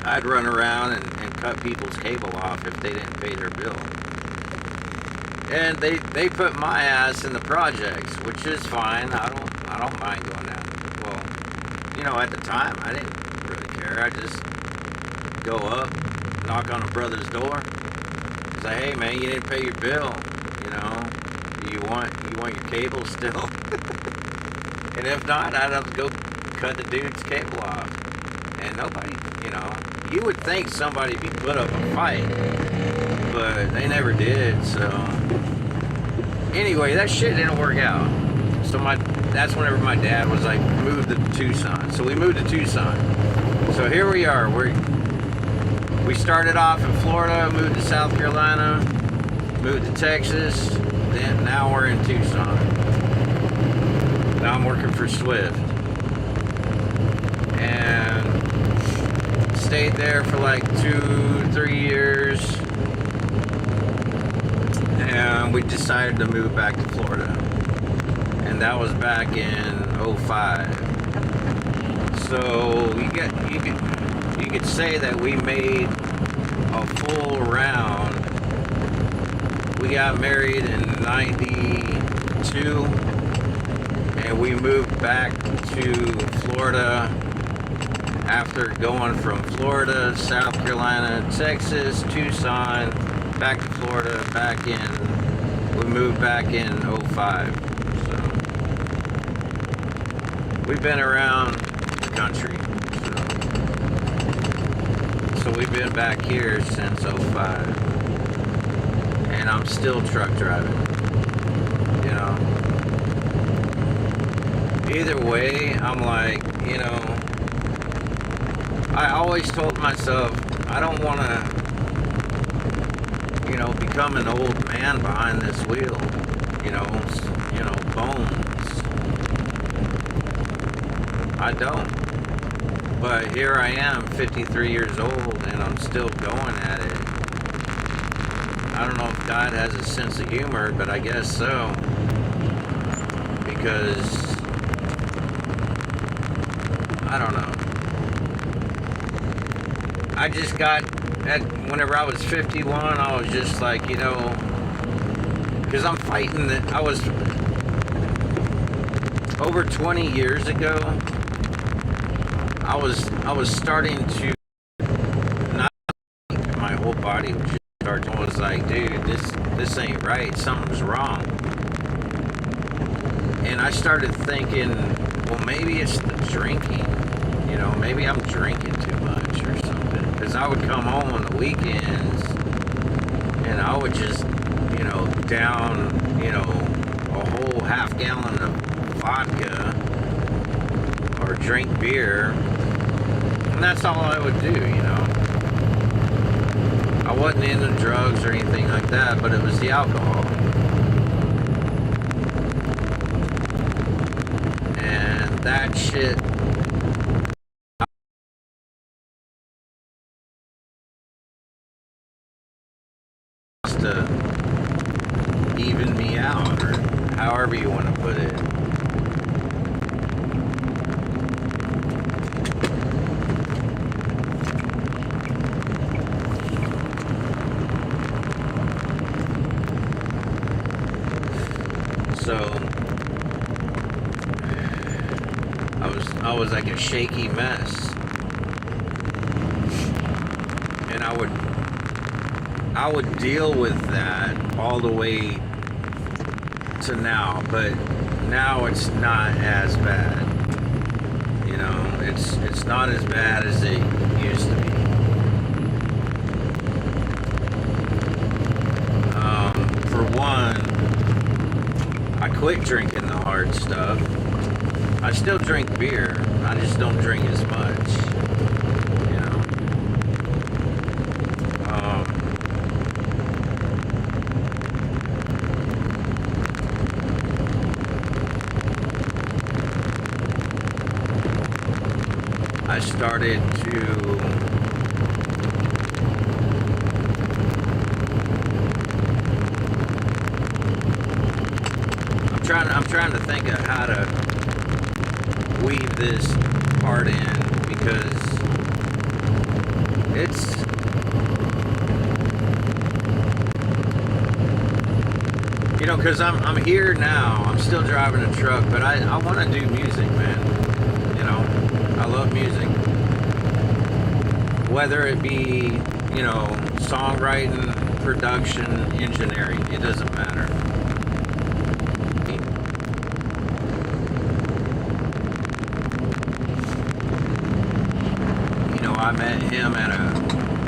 I'd run around and cut people's cable off if they didn't pay their bill. And they put my ass in the projects, which is fine. I don't mind doing that. Well, you know, at the time I didn't really care. I just go up, knock on a brother's door, say, hey man, you didn't pay your bill, you know. You want your cable still? And if not, I'd have to go cut the dude's cable off. And nobody, you know, you would think somebody would be put up a fight, but they never did. So anyway, that shit didn't work out. So that's whenever my dad was like, move to Tucson. So we moved to Tucson. So here we are. We started off in Florida, moved to South Carolina, moved to Texas, then now we're in Tucson. Now I'm working for Swift. And stayed there for like 2-3 years. And we decided to move back to Florida. And that was back in 05. So you could say that we made a full round. We got married in 92, and we moved back to Florida after going from Florida, South Carolina, Texas, Tucson, back to Florida, we moved back in 05. So we've been around the country. So we've been back here since 05. And I'm still truck driving, you know. Either way, I'm like, you know, I always told myself I don't want to, you know, become an old man behind this wheel, you know, bones. I don't. But here I am, 53 years old, and I'm still going at it. I don't know if God has a sense of humor, but I guess so. Because, I don't know. I just got, whenever I was 51, I was just like, you know, because I'm fighting that. I was, over 20 years ago, I was starting to, not my whole body was just starting, I was like, dude, this ain't right, something's wrong. And I started thinking, well, maybe it's the drinking, you know, maybe I'm drinking too much or something. Because I would come home on the weekends and I would just, you know, down, you know, a whole half gallon of vodka or drink beer. And that's all I would do, you know. I wasn't into drugs or anything like that, but it was the alcohol. And that shit to even me out, or however you want to put it. So I was like a shaky mess, and I would deal with that all the way to now, but now it's not as bad. You know, it's not as bad as it used to be. quit drinking the hard stuff. I still drink beer. I just don't drink as much. You know. I started to I'm trying to think of how to weave this part in, because it's because I'm here now. I'm still driving a truck, but I want to do music, man. I love music, whether it be songwriting, production, engineering. It doesn't matter. I met him at a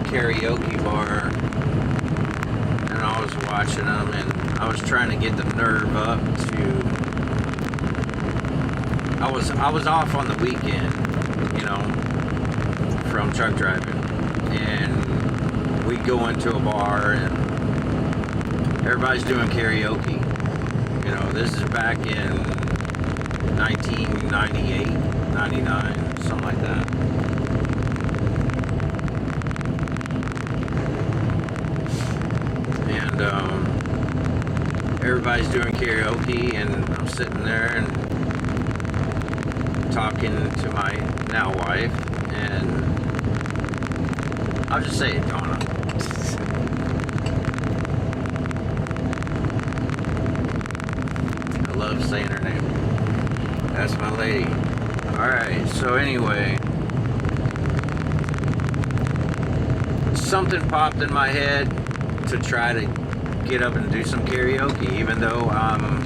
karaoke bar, and I was watching him, and I was trying to get the nerve up to. I was off on the weekend, from truck driving, and we go into a bar, and everybody's doing karaoke. This is back in 1998, 99, something like that. Everybody's doing karaoke, and I'm sitting there and talking to my now wife, and I'll just say it, Donna. I love saying her name. That's my lady. Alright, so anyway, something popped in my head to try to get up and do some karaoke, even though I'm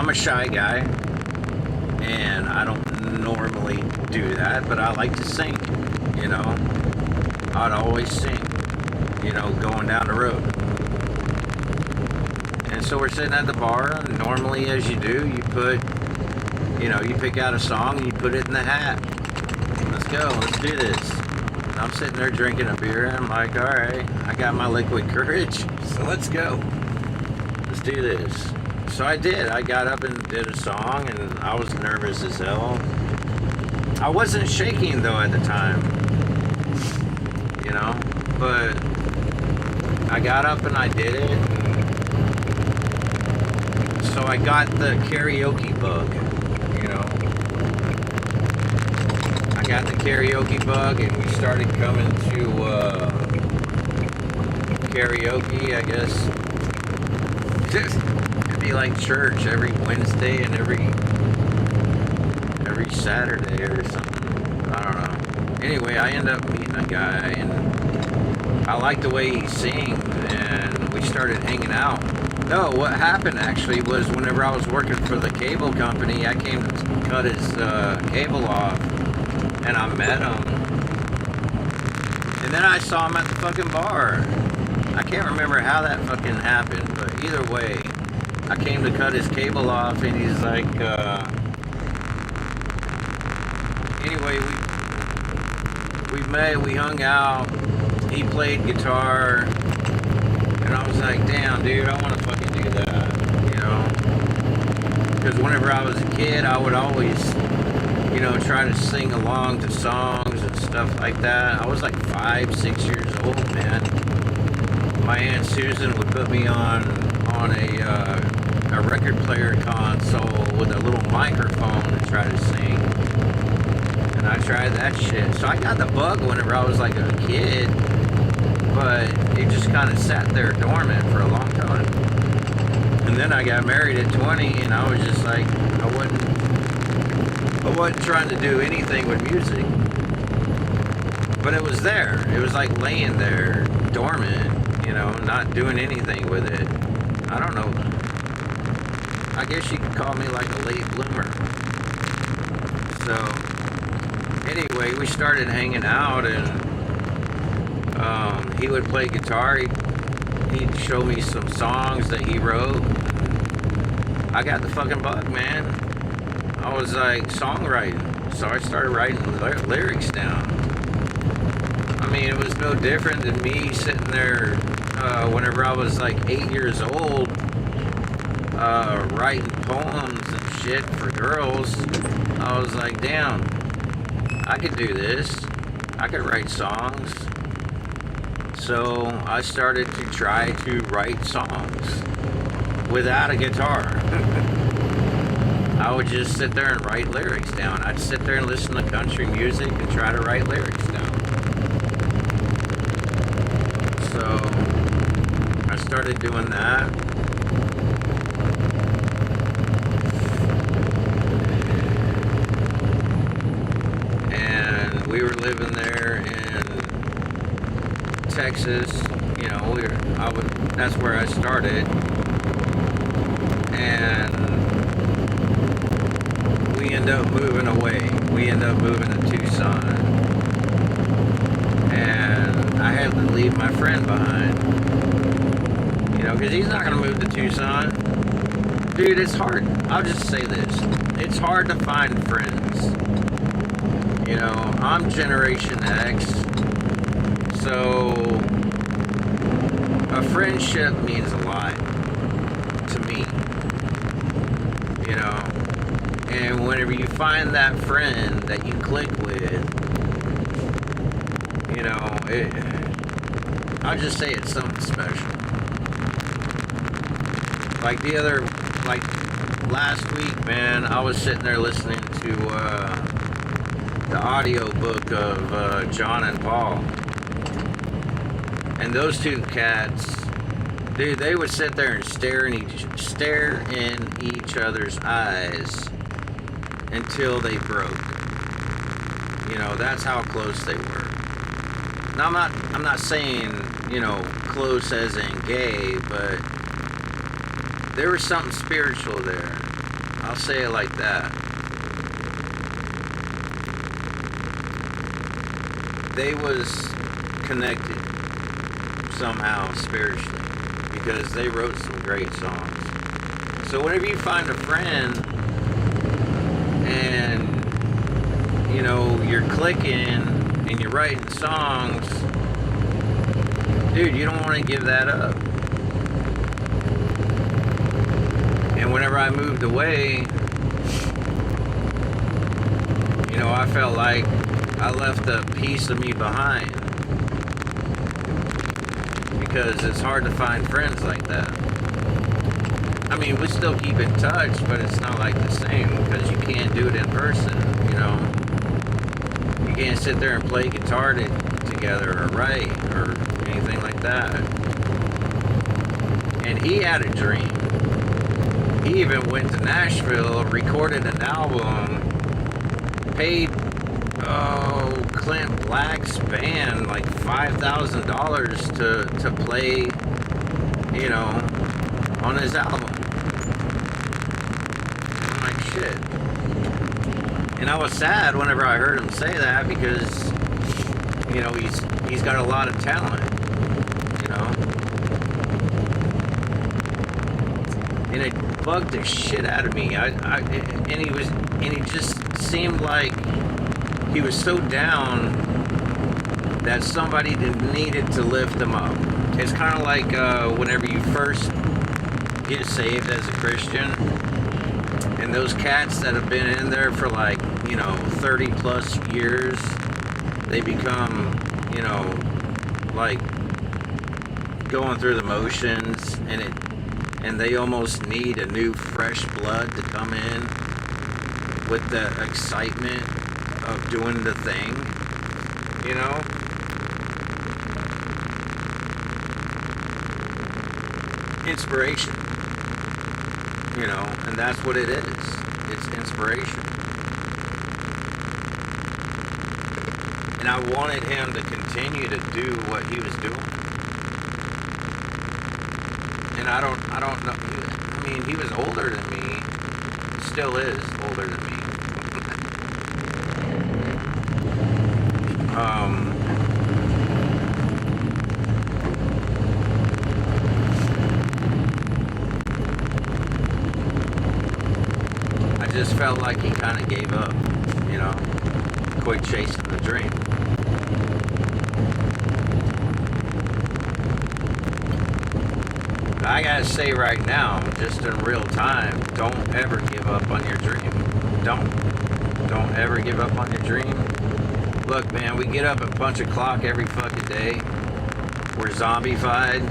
a shy guy and I don't normally do that, but I like to sing. I'd always sing, going down the road. And so we're sitting at the bar, and normally, as you do, you put, you pick out a song and you put it in the hat. Let's go, let's do this. I'm sitting there drinking a beer, and I'm like, all right, I got my liquid courage, so let's go. Let's do this. So I did. I got up and did a song, and I was nervous as hell. I wasn't shaking, though, at the time. But I got up and I did it. So I got the karaoke bug, I got the karaoke bug, and we started coming to karaoke, I guess. It'd be like church every Wednesday and every Saturday or something. I don't know. Anyway, I ended up meeting a guy, and I liked the way he sings, and we started hanging out. No, what happened actually was whenever I was working for the cable company, I came to cut his cable off, and I met him. And then I saw him at the fucking bar. I can't remember how that fucking happened, but either way, I came to cut his cable off, and he's like, anyway, we met, we hung out, he played guitar, and I was like, damn, dude, I want to fucking do that, because whenever I was a kid, I would always, try to sing along to songs and stuff like that. I was like 5, 6 years old, man. My Aunt Susan would put me on a record player console with a little microphone and try to sing. And I tried that shit. So I got the bug whenever I was like a kid, but it just kind of sat there dormant for a long time. And then I got married at 20, and I was just like, I wasn't trying to do anything with music. But it was there. It was like laying there, dormant, not doing anything with it. I don't know. I guess you could call me like a late bloomer. So, anyway, we started hanging out, and he would play guitar. He'd show me some songs that he wrote. I got the fucking bug, man. I was like songwriting, so I started writing lyrics down. I mean, it was no different than me sitting there whenever I was like 8 years old, writing poems and shit for girls. I was like, damn, I could do this. I could write songs. So I started to try to write songs without a guitar. I would just sit there and write lyrics down. I'd sit there and listen to country music and try to write lyrics down. So I started doing that. And we were living there in Texas. You know, that's where I started. And we end up moving away. We end up moving to Tucson. And I had to leave my friend behind. You know, because he's not going to move to Tucson. Dude, it's hard. I'll just say this. It's hard to find friends. You know, I'm Generation X. So, a friendship means a lot to me. You know? And whenever you find that friend that you click with, you know, I'll just say it's something special. Like last week, man, I was sitting there listening to the audio book of John and Paul. And those two cats, dude, they would sit there and stare in each other's eyes until they broke. You know, that's how close they were. Now I'm not saying, you know, close as in gay, but there was something spiritual there. I'll say it like that. They was connected somehow spiritually because they wrote some great songs. So whenever you find a friend and, you know, you're clicking and you're writing songs, dude, you don't want to give that up. And whenever I moved away, you know, I felt like I left a piece of me behind. Because it's hard to find friends like that. I mean, we still keep in touch, but it's not like the same because you can't do it in person, you know. You can't sit there and play guitar together or write or anything like that. And he had a dream. He even went to Nashville, recorded an album, paid Clint Black's band like $5,000 to play, you know, on his album. I'm like, shit. And I was sad whenever I heard him say that because, you know, he's got a lot of talent, you know. And it bugged the shit out of me. And he just seemed like he was so down that somebody needed to lift him up. It's kind of like whenever you first get saved as a Christian, and those cats that have been in there for like, you know, 30 plus years, they become, you know, like going through the motions, and they almost need a new fresh blood to come in with the excitement of doing the thing, you know. Inspiration, you know, and that's what it is. It's inspiration. And I wanted him to continue to do what he was doing. And I don't know. I mean, he was older than me. Still is older than me. felt like he kind of gave up, you know, quit chasing the dream. But I gotta say right now, just in real time, don't ever give up on your dream. Don't ever give up on your dream. Look, man, we get up at punch o'clock every fucking day. We're zombified.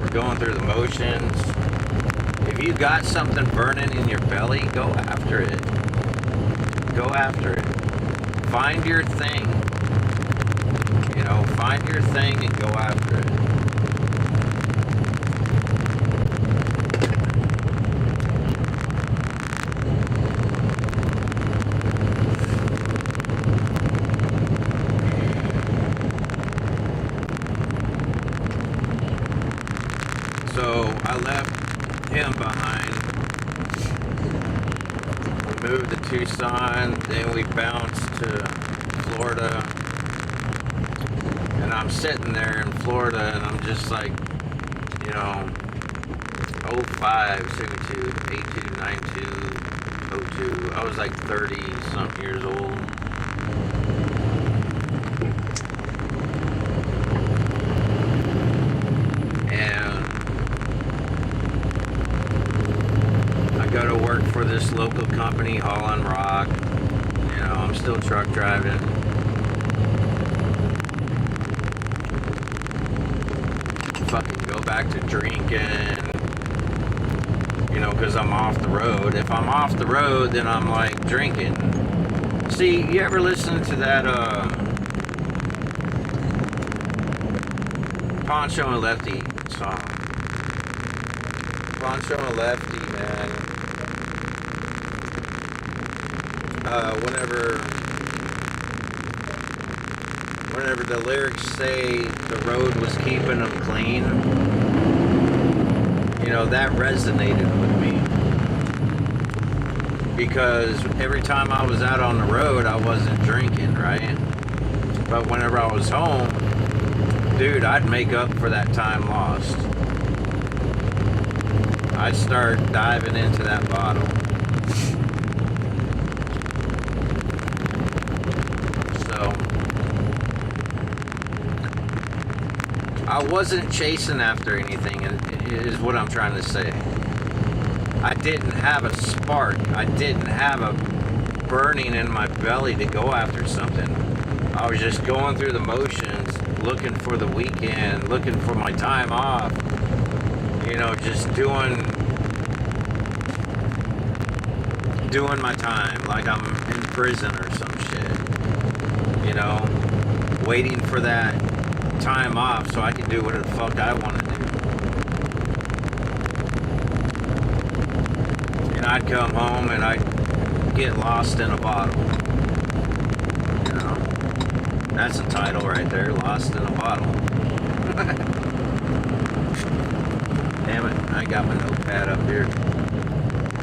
We're going through the motions. If you got something burning in your belly, go after it. Go after it. Find your thing. You know, find your thing and go after it. So I left him behind. We moved to Tucson, then we bounced to Florida. And I'm sitting there in Florida and I'm just like, you know, 05, 72, 82, 92, 02. I was like 30 something years old. Go to work for this local company, hauling rock. You know, I'm still truck driving. Fucking go back to drinking. You know, because I'm off the road. If I'm off the road, then I'm like drinking. See, you ever listen to that Poncho and Lefty song? Poncho and Lefty, man. Whenever the lyrics say the road was keeping them clean, you know, that resonated with me. Because every time I was out on the road, I wasn't drinking, right? But whenever I was home, dude, I'd make up for that time lost. I'd start diving into that bottle. I wasn't chasing after anything, is what I'm trying to say. I didn't have a spark. I didn't have a burning in my belly to go after something. I was just going through the motions, looking for the weekend, looking for my time off. You know, just doing my time like I'm in prison or some shit. You know, waiting for that time off so I can do whatever the fuck I want to do. And I'd come home and I'd get lost in a bottle. You know, that's the title right there, Lost in a Bottle. Damn it, I got my notepad up here.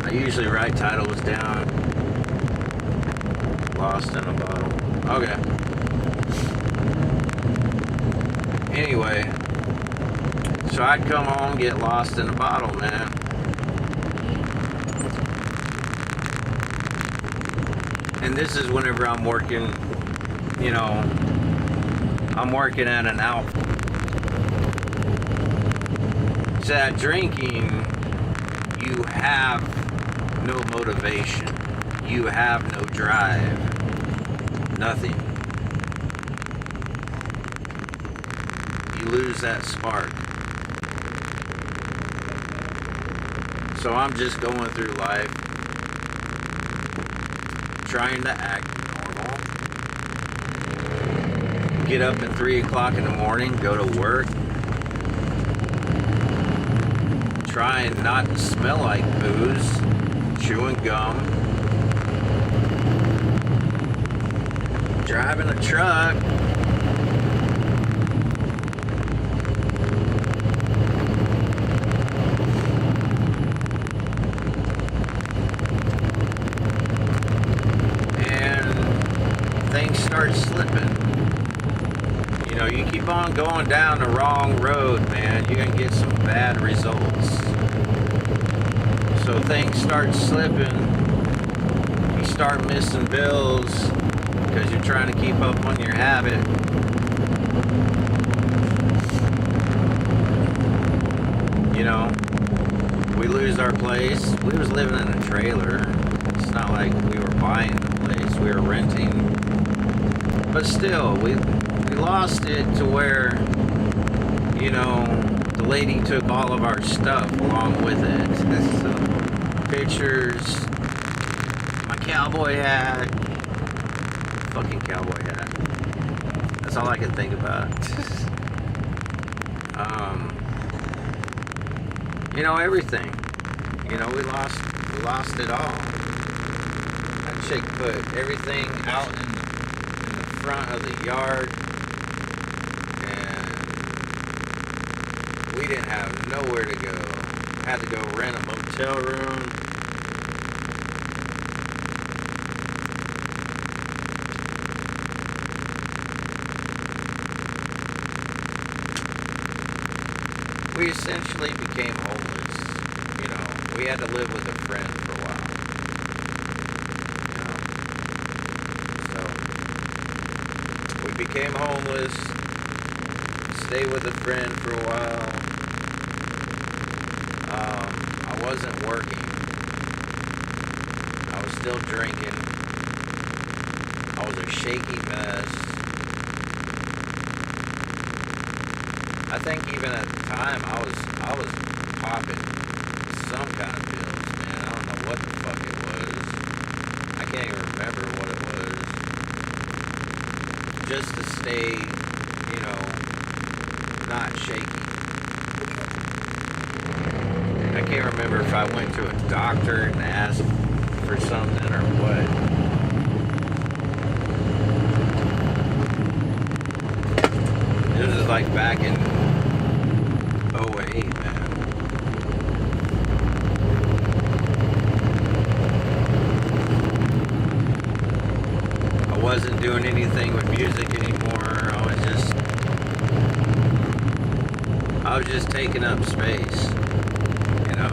I usually write titles down. Lost in a Bottle. Okay. Anyway, so I'd come home, get lost in a bottle, man. And this is whenever I'm working, you know, I'm working at an outfit. So that drinking, you have no motivation. You have no drive. Nothing. You lose that spark. So I'm just going through life, trying to act normal. Get up at 3 o'clock in the morning, go to work. Trying not to smell like booze, chewing gum. Driving a truck. Things start slipping. You know, you keep on going down the wrong road, man, you're gonna get some bad results. So things start slipping, start missing bills because you're trying to keep up on your habit. You know, we lose our place. We was living in a trailer. It's not like we were buying the place. We were renting. But still, we lost it to where, you know, the lady took all of our stuff along with it. So, pictures, my cowboy hat, fucking cowboy hat. That's all I can think about. You know, everything. You know, we lost it all. That chick put everything out in the front of the yard, and we didn't have nowhere to go. Had to go rent a motel room. We essentially became homeless. You know, we had to live with a friend for a while. You know, so we became homeless. Stayed with a friend for a while. I wasn't working. I was still drinking. I was a shaky mess. I think even at the time I was popping some kind of pills, man. I don't know what the fuck it was. I can't even remember what it was. Just to stay, you know, not shaky. I can't remember if I went to a doctor and asked for something or what. This is like back in 08, man. I wasn't doing anything with music anymore. I was just taking up space, you know.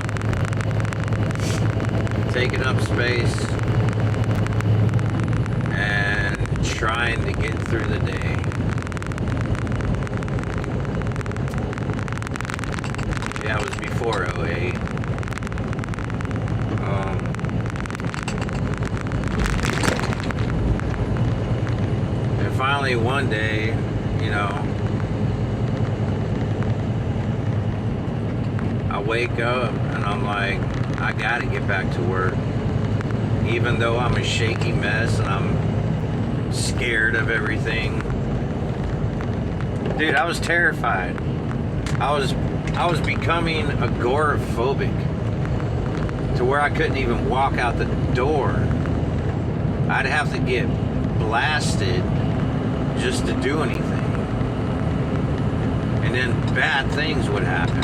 Taking up space and trying to get through the day. Yeah, it was before 08. And finally one day, you know, I wake up and I'm like, I gotta get back to work. Even though I'm a shaky mess and I'm scared of everything. Dude, I was terrified. I was becoming agoraphobic to where I couldn't even walk out the door. I'd have to get blasted just to do anything. And then bad things would happen,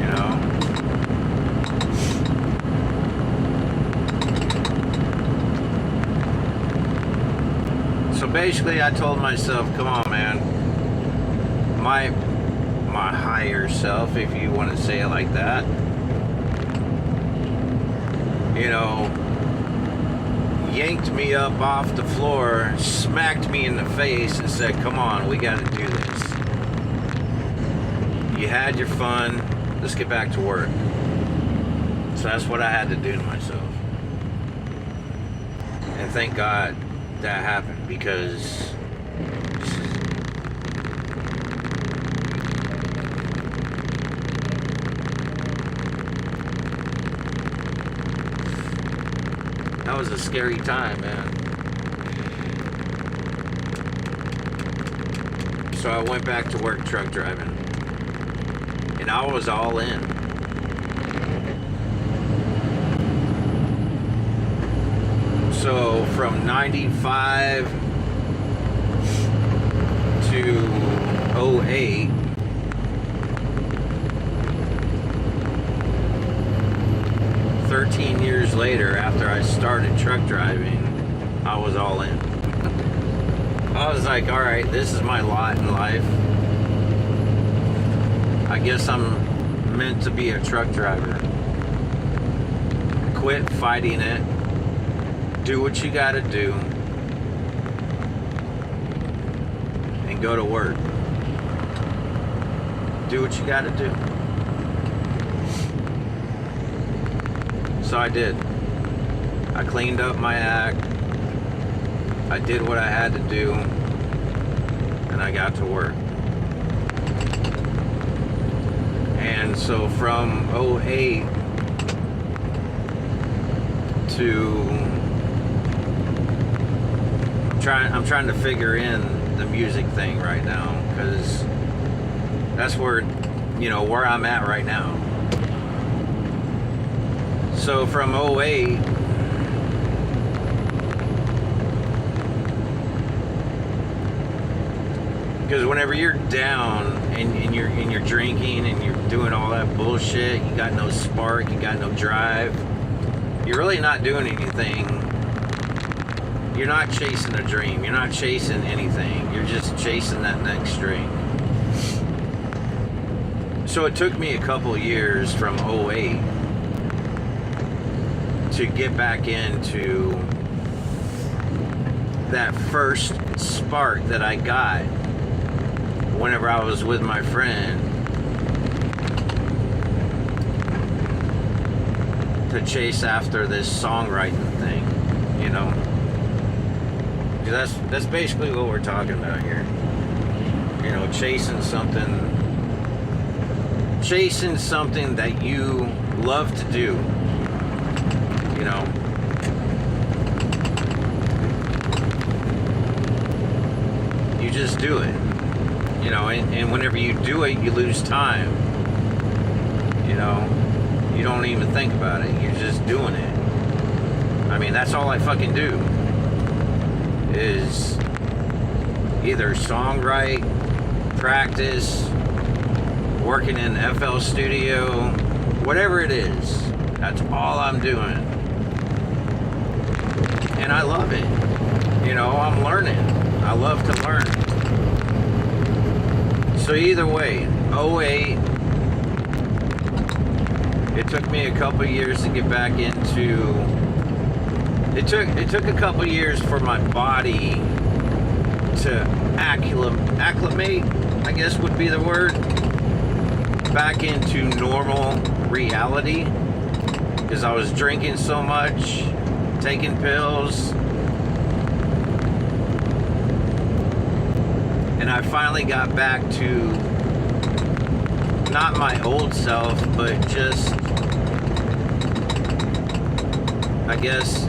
you know? So basically I told myself, come on, man. My higher self, if you want to say it like that, you know, yanked me up off the floor, smacked me in the face and said, come on, we got to do this. You had your fun, let's get back to work. So that's what I had to do to myself. And thank God that happened, because that was a scary time, man. So I went back to work truck driving. And I was all in. So from 95 to 08, years later, after I started truck driving, I was all in. I was like, alright, this is my lot in life. I guess I'm meant to be a truck driver. Quit fighting it. do what you gotta do, and go to work. Do what you gotta do. So I did. I cleaned up my act. I did what I had to do, and I got to work. And so from 08 to I'm trying to figure in the music thing right now, because that's where I'm at right now. So from 08 because whenever you're down and you're drinking and you're doing all that bullshit, you got no spark, you got no drive, you're really not doing anything. You're not chasing a dream, you're not chasing anything, you're just chasing that next drink. So it took me a couple years from 08 to get back into that first spark that I got whenever I was with my friend, to chase after this songwriting thing, that's basically what we're talking about here. Chasing something that you love to do. You just do it. And whenever you do it, you lose time. You don't even think about it. You're just doing it. I mean, that's all I fucking do, is either songwrite, practice, working in FL Studio, whatever it is. That's all I'm doing. And I love it. I'm learning. I love to learn. So either way, 08, it took me a couple years to get back into, it took a couple years for my body to acclimate, I guess would be the word, back into normal reality, because I was drinking so much, taking pills, and I finally got back to not my old self, but just, I guess,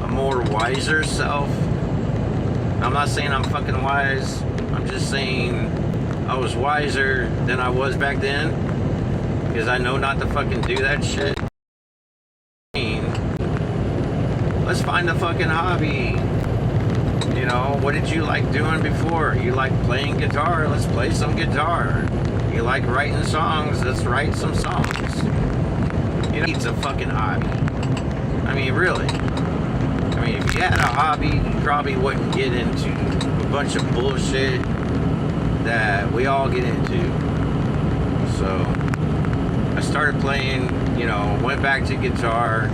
a more wiser self. I'm not saying I'm fucking wise. I'm just saying I was wiser than I was back then, because I know not to fucking do that shit. Let's find a fucking hobby. What did you like doing before? You like playing guitar? Let's play some guitar. You like writing songs? Let's write some songs. It's a fucking hobby. I mean, really. I mean, if you had a hobby, you probably wouldn't get into a bunch of bullshit that we all get into. So I started playing, went back to guitar,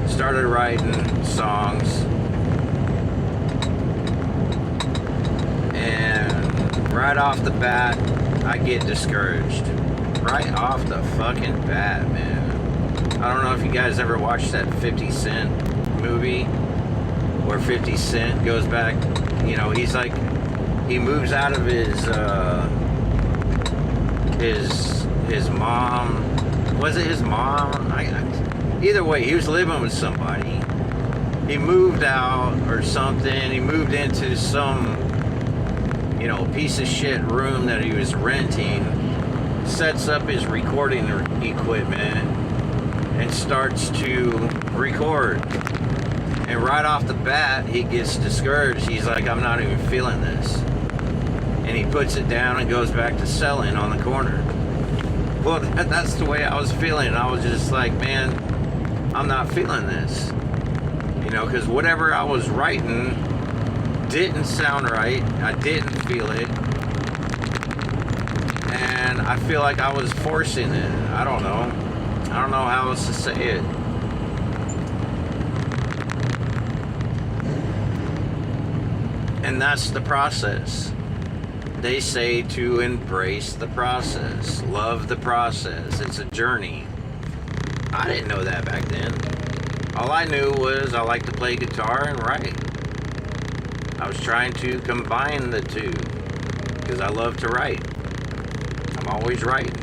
started writing songs, and right off the bat, I get discouraged. Right off the fucking bat, man. I don't know if you guys ever watched that 50 Cent movie where 50 Cent goes back, he's like, he moves out of his mom. Was it his mom? Either way, he was living with somebody. He moved out or something. He moved into some, piece of shit room that he was renting, sets up his recording equipment, and starts to record. And right off the bat, he gets discouraged. He's like, I'm not even feeling this. And he puts it down and goes back to selling on the corner. Well, that's the way I was feeling. I was just like, man, I'm not feeling this. Because whatever I was writing didn't sound right. I didn't feel it. And I feel like I was forcing it. I don't know how else to say it. And that's the process. They say to embrace the process, love the process. It's a journey. I didn't know that back then. All I knew was I like to play guitar and write. I was trying to combine the two because I love to write. I'm always writing.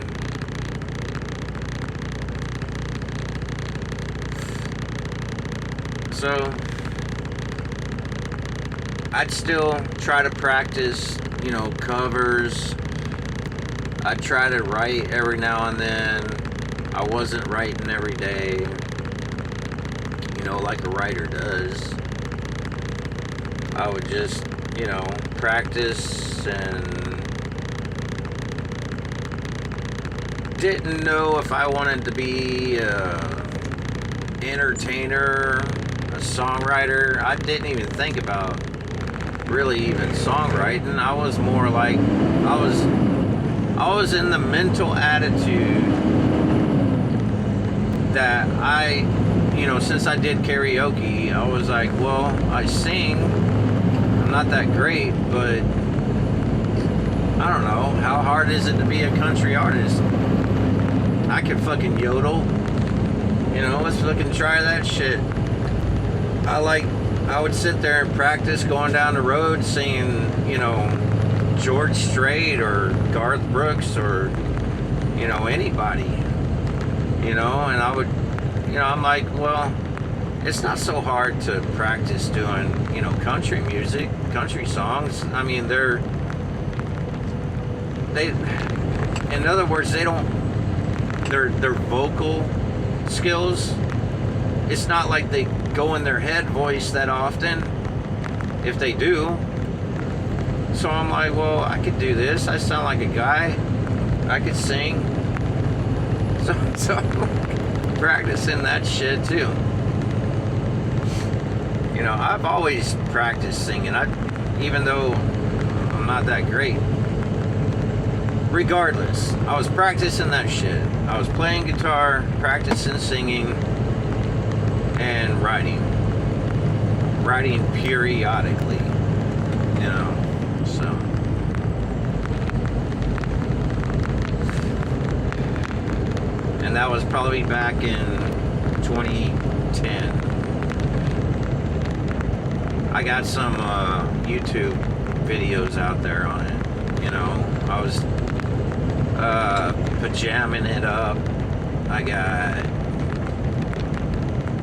So I'd still try to practice, covers. I'd try to write every now and then. I wasn't writing every day, like a writer does. I would just, practice, and didn't know if I wanted to be an entertainer, a songwriter. I didn't even think about really even songwriting. I was more like, I was in the mental attitude that since I did karaoke, I was like, well, I sing. I'm not that great, but I don't know. How hard is it to be a country artist? I can fucking yodel. Let's fucking try that shit. I would sit there and practice going down the road singing, George Strait or Garth Brooks or, anybody. And I would, I'm like, well, it's not so hard to practice doing, country music, country songs. I mean, in other words, their vocal skills, it's not like they go in their head voice that often, if they do. So I'm like, well, I could do this. I sound like a guy. I could sing. So I'm practicing that shit too. I've always practiced singing. Even though I'm not that great. Regardless, I was practicing that shit. I was playing guitar, practicing singing, and writing periodically, so and that was probably back in 2010. I got some YouTube videos out there on it. I was pajamming it up. I got,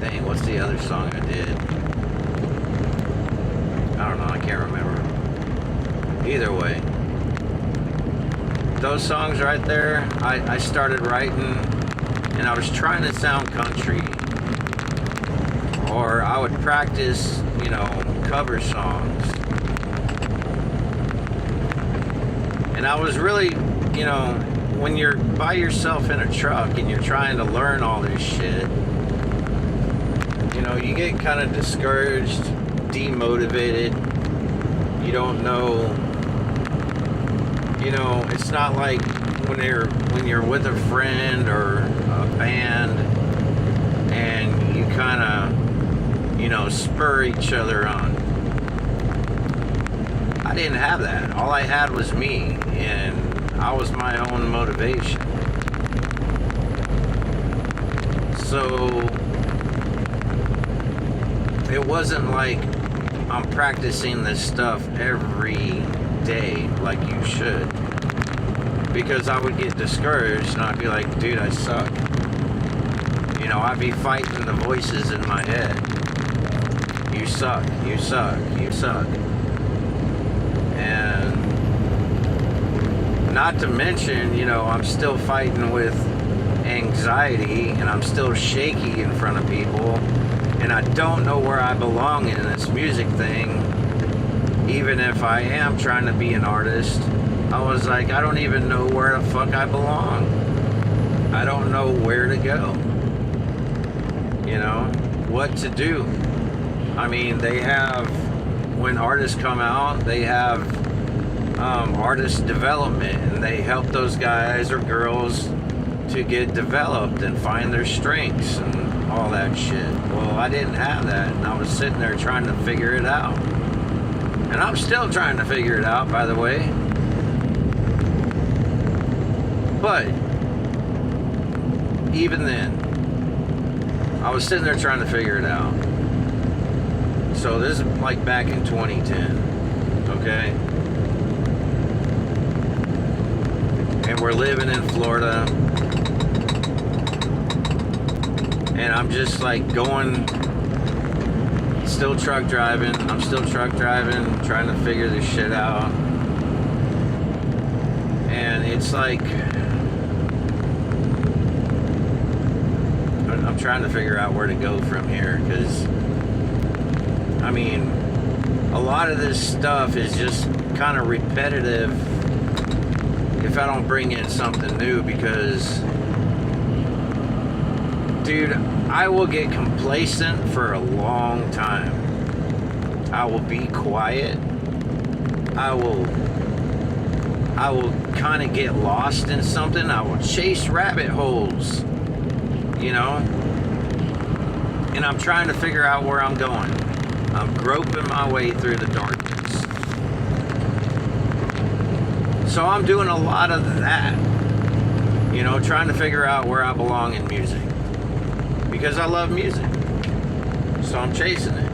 dang, what's the other song I did? I don't know, I can't remember. Either way, those songs right there, I started writing, and I was trying to sound country, or I would practice, cover songs, and I was really, when you're by yourself in a truck and you're trying to learn all this shit, you get kind of discouraged, demotivated. You don't know, it's not like when you're with a friend or a band and you kind of, spur each other on. I didn't have that. All I had was me, and I was my own motivation. So it wasn't like I'm practicing this stuff every day like you should, because I would get discouraged and I'd be like, dude, I suck. I'd be fighting the voices in my head. You suck, you suck, you suck. And not to mention, I'm still fighting with anxiety, and I'm still shaky in front of people, and I don't know where I belong in this music thing. Even if I am trying to be an artist, I was like, I don't even know where the fuck I belong. I don't know where to go. What to do. I mean, they have, when artists come out, they have artist development, and they help those guys or girls to get developed and find their strengths and all that shit. Well, I didn't have that, and I was sitting there trying to figure it out. And I'm still trying to figure it out, by the way. But even then, I was sitting there trying to figure it out. So this is like back in 2010, okay? And we're living in Florida. And I'm just like going, still truck driving. I'm still truck driving, trying to figure this shit out. And it's like, I'm trying to figure out where to go from here, because I mean, a lot of this stuff is just kind of repetitive if I don't bring in something new, because dude, I will get complacent for a long time. I will be quiet. I will kind of get lost in something. I will chase rabbit holes, you know? And I'm trying to figure out where I'm going. I'm groping my way through the darkness. So I'm doing a lot of that, you know, trying to figure out where I belong in music. Because I love music. So I'm chasing it.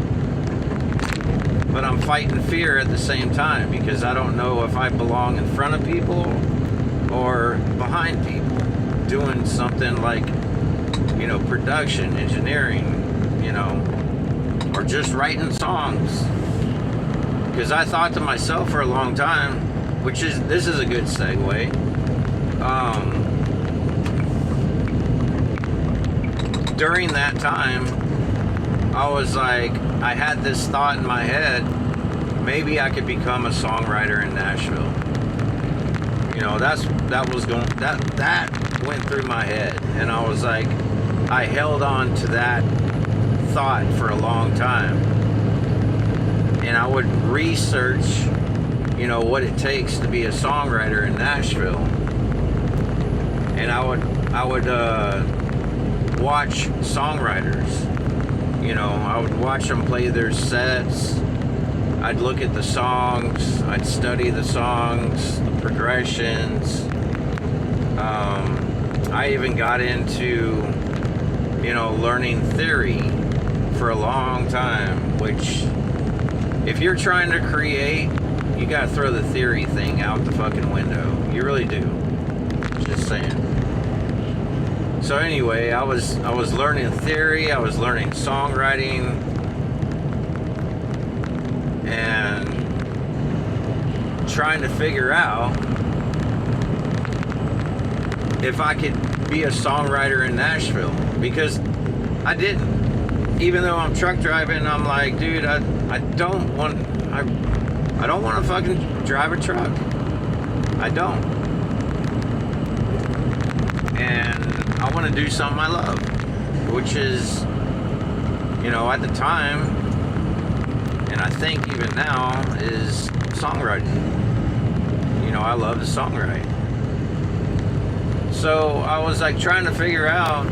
But I'm fighting fear at the same time, because I don't know if I belong in front of people or behind people doing something like, you know, production, engineering, you know, or just writing songs. Because I thought to myself for a long time, this is a good segue. During that time, I was like, I had this thought in my head, maybe I could become a songwriter in Nashville. You know, that went through my head, and I was like, I held on to that thought for a long time. And I would research, you know, what it takes to be a songwriter in Nashville. And I would watch songwriters. You know, I would watch them play their sets. I'd look at the songs. I'd study the songs, the progressions. I even got into, you know, learning theory for a long time, which, if you're trying to create, you gotta throw the theory thing out the fucking window. You really do. Just saying. So anyway, I was learning theory, I was learning songwriting, and trying to figure out if I could be a songwriter in Nashville, because I didn't. Even though I'm truck driving, I'm like, dude, I don't want to fucking drive a truck. I don't. And I want to do something I love, which is, you know, at the time, and I think even now, is songwriting. You know, I love to songwrite. So I was like trying to figure out,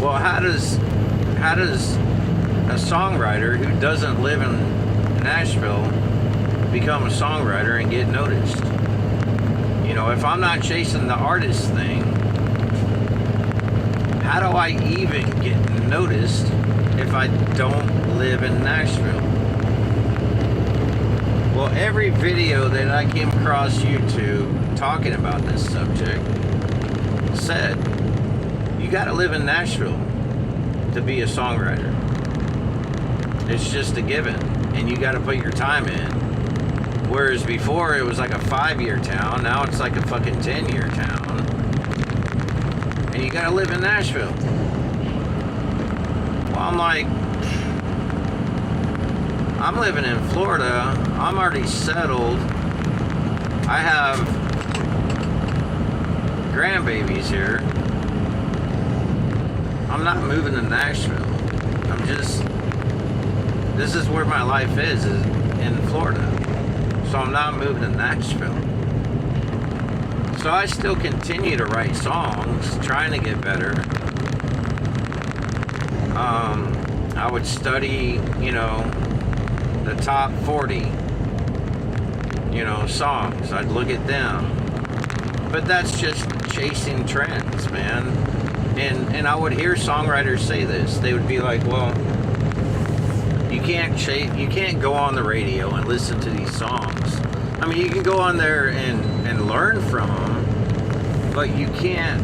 well, how does a songwriter who doesn't live in Nashville become a songwriter and get noticed? You know, if I'm not chasing the artist thing, how do I even get noticed if I don't live in Nashville? Well, every video that I came across YouTube talking about this subject said, you gotta live in Nashville to be a songwriter. It's just a given, and you gotta put your time in. Whereas before it was like a 5-year town, now it's like a fucking 10-year town. And you gotta live in Nashville. Well, I'm like, I'm living in Florida. I'm already settled. I have grandbabies here. I'm not moving to Nashville. This is where my life is in Florida. So I'm not moving to Nashville. So I still continue to write songs, trying to get better. I would study, you know, the top 40 songs. I'd look at them. But that's just chasing trends, man. And I would hear songwriters say this. They would be like, well, you can't go on the radio and listen to these songs. I mean, you can go on there and learn from them, but you can't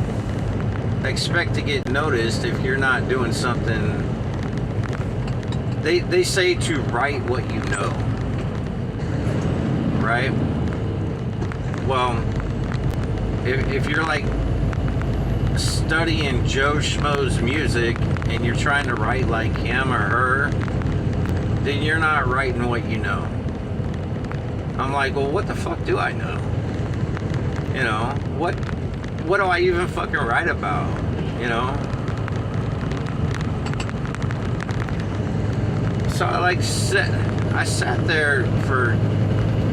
expect to get noticed if you're not doing something. They say to write what you know, right? Well, if you're like studying Joe Schmo's music and you're trying to write like him or her, then you're not writing what you know. I'm like, well, what the fuck do I know? What do I even fucking write about? So I sat there for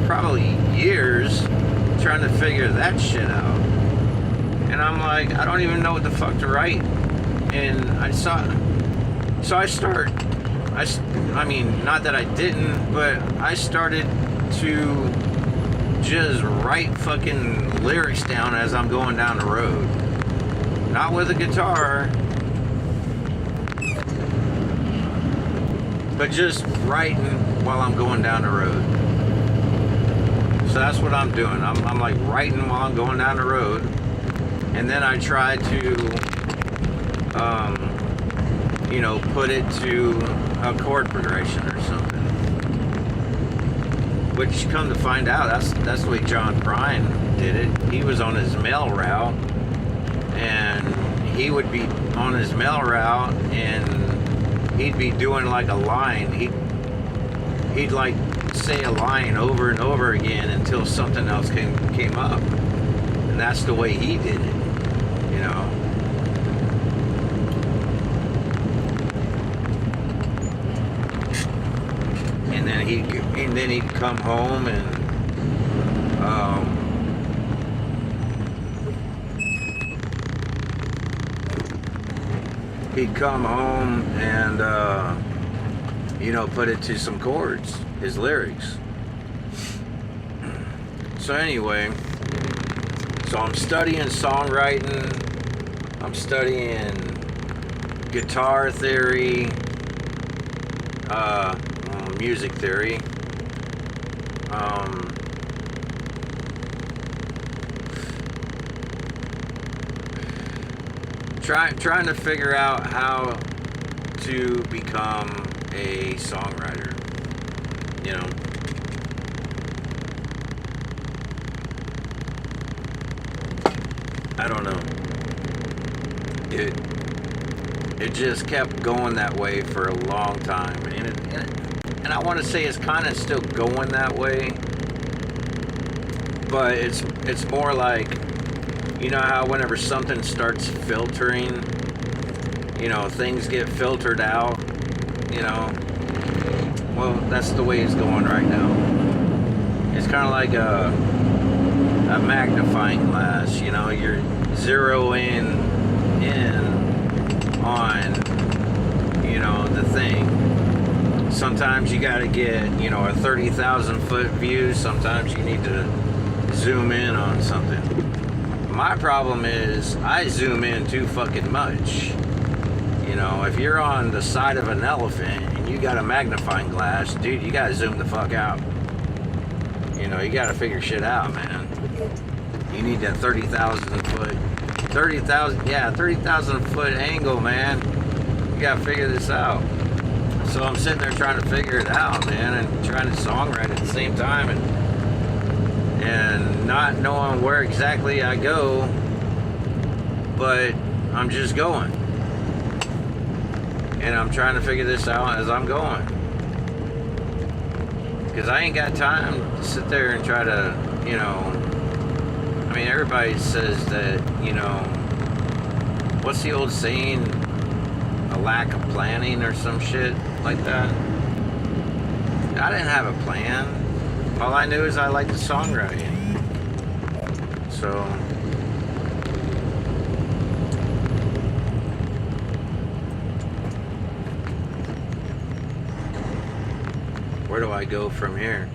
probably years trying to figure that shit out. And I'm like, I don't even know what the fuck to write. And I mean, not that I didn't, but I started to just write fucking lyrics down as I'm going down the road. Not with a guitar, but just writing while I'm going down the road. So that's what I'm doing. I'm like writing while I'm going down the road. And then I try to, put it to a chord progression or something. Which, come to find out, that's the way John Prine did it. He was on his mail route, and he would be on his mail route, and he'd be doing like a line. He'd like say a line over and over again until something else came up. And that's the way he did it. And then he'd come home and put it to some chords, his lyrics. So anyway, so I'm studying songwriting, I'm studying guitar theory, music theory, trying to figure out how to become a songwriter, I don't know. It just kept going that way for a long time, and I want to say it's kind of still going that way, but it's more like, how whenever something starts filtering, things get filtered out, well, that's the way it's going right now. It's kind of like a magnifying glass, you're zeroing in on, the thing. Sometimes you got to get, a 30,000 foot view. Sometimes you need to zoom in on something. My problem is I zoom in too fucking much. If you're on the side of an elephant and you got a magnifying glass, dude, you got to zoom the fuck out. You got to figure shit out, man. You need that 30,000 foot angle, man. You got to figure this out. So I'm sitting there trying to figure it out, man, and trying to songwrite at the same time, and not knowing where exactly I go, but I'm just going. And I'm trying to figure this out as I'm going. Because I ain't got time to sit there and try to, I mean, everybody says that, what's the old saying? A lack of planning or some shit like that. I didn't have a plan. All I knew is I liked the songwriting. So, where do I go from here?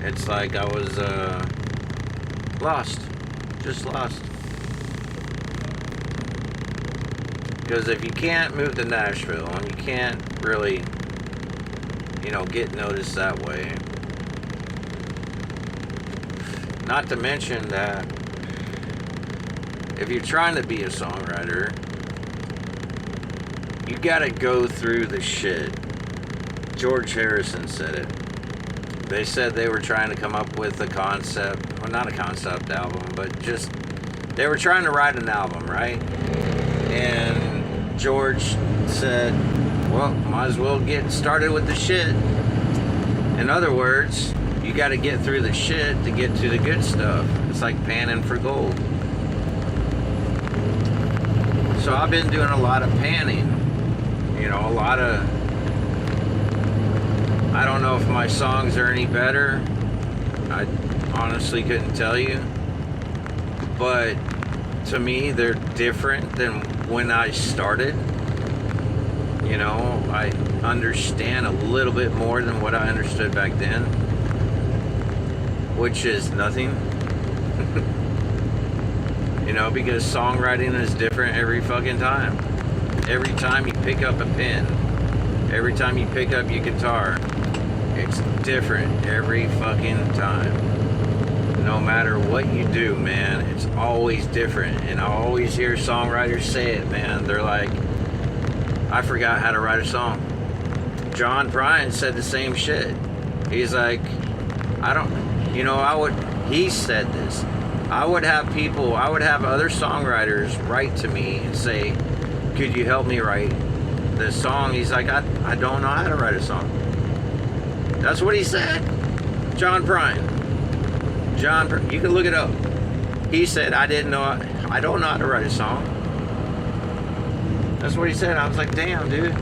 it's like I was lost. Just lost. Because if you can't move to Nashville and you can't really, you know, get noticed that way, not to mention that if you're trying to be a songwriter, you gotta go through the shit. George Harrison said it. They said they were trying to come up with a concept, well, not a concept album, but just, they were trying to write an album, right? And George said, well, might as well get started with the shit. In other words, you got to get through the shit to get to the good stuff. It's like panning for gold. So I've been doing a lot of panning. You know, a lot of, I don't know if my songs are any better. I honestly couldn't tell you. But to me, they're different than when I started. You know, I understand a little bit more than what I understood back then, which is nothing. You know, because songwriting is different every fucking time. Every time you pick up a pen, every time you pick up your guitar, it's different every fucking time. No matter what you do, man, it's always different. And I always hear songwriters say it, man. They're like, I forgot how to write a song. John Prine said the same shit. He's like, he said this. I would have other songwriters write to me and say, could you help me write this song? He's like, I don't know how to write a song. That's what he said. John Prine. You can look it up. He said, I don't know how to write a song. That's what he said. I was like, damn, dude.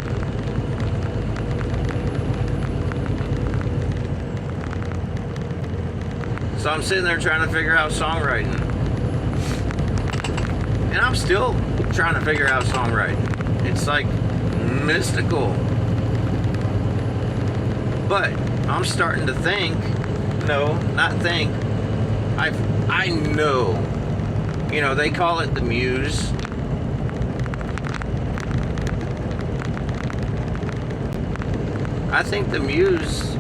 So I'm sitting there trying to figure out songwriting. And I'm still trying to figure out songwriting. It's like mystical. But I'm starting to think, I know. You know, they call it the muse. I think the muse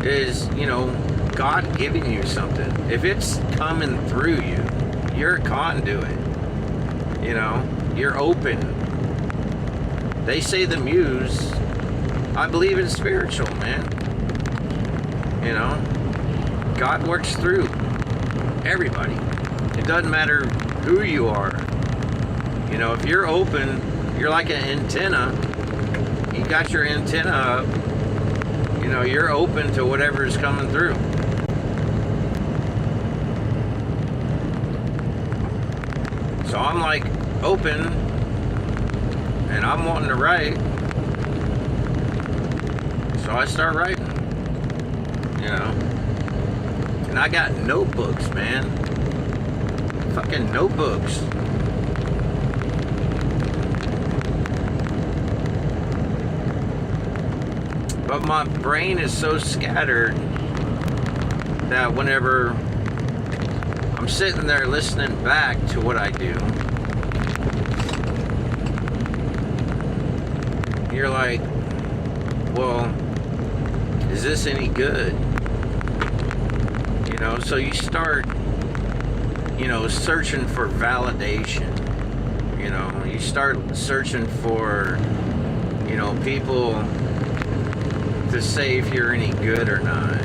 is, you know, God giving you something. If it's coming through you, you're a conduit. You know, you're open. They say the muse, I believe it's spiritual, man. You know, God works through everybody. It doesn't matter who you are. You know, if you're open, you're like an antenna. You got your antenna up. You know, you're open to whatever is coming through. So I'm like open, and I'm wanting to write. So I start writing. You know, and I got notebooks, man. Fucking notebooks. But my brain is so scattered that whenever I'm sitting there listening back to what I do, you're like, well, is this any good? You know, so you start, you know, searching for validation. You know, you start searching for, you know, people to say if you're any good or not.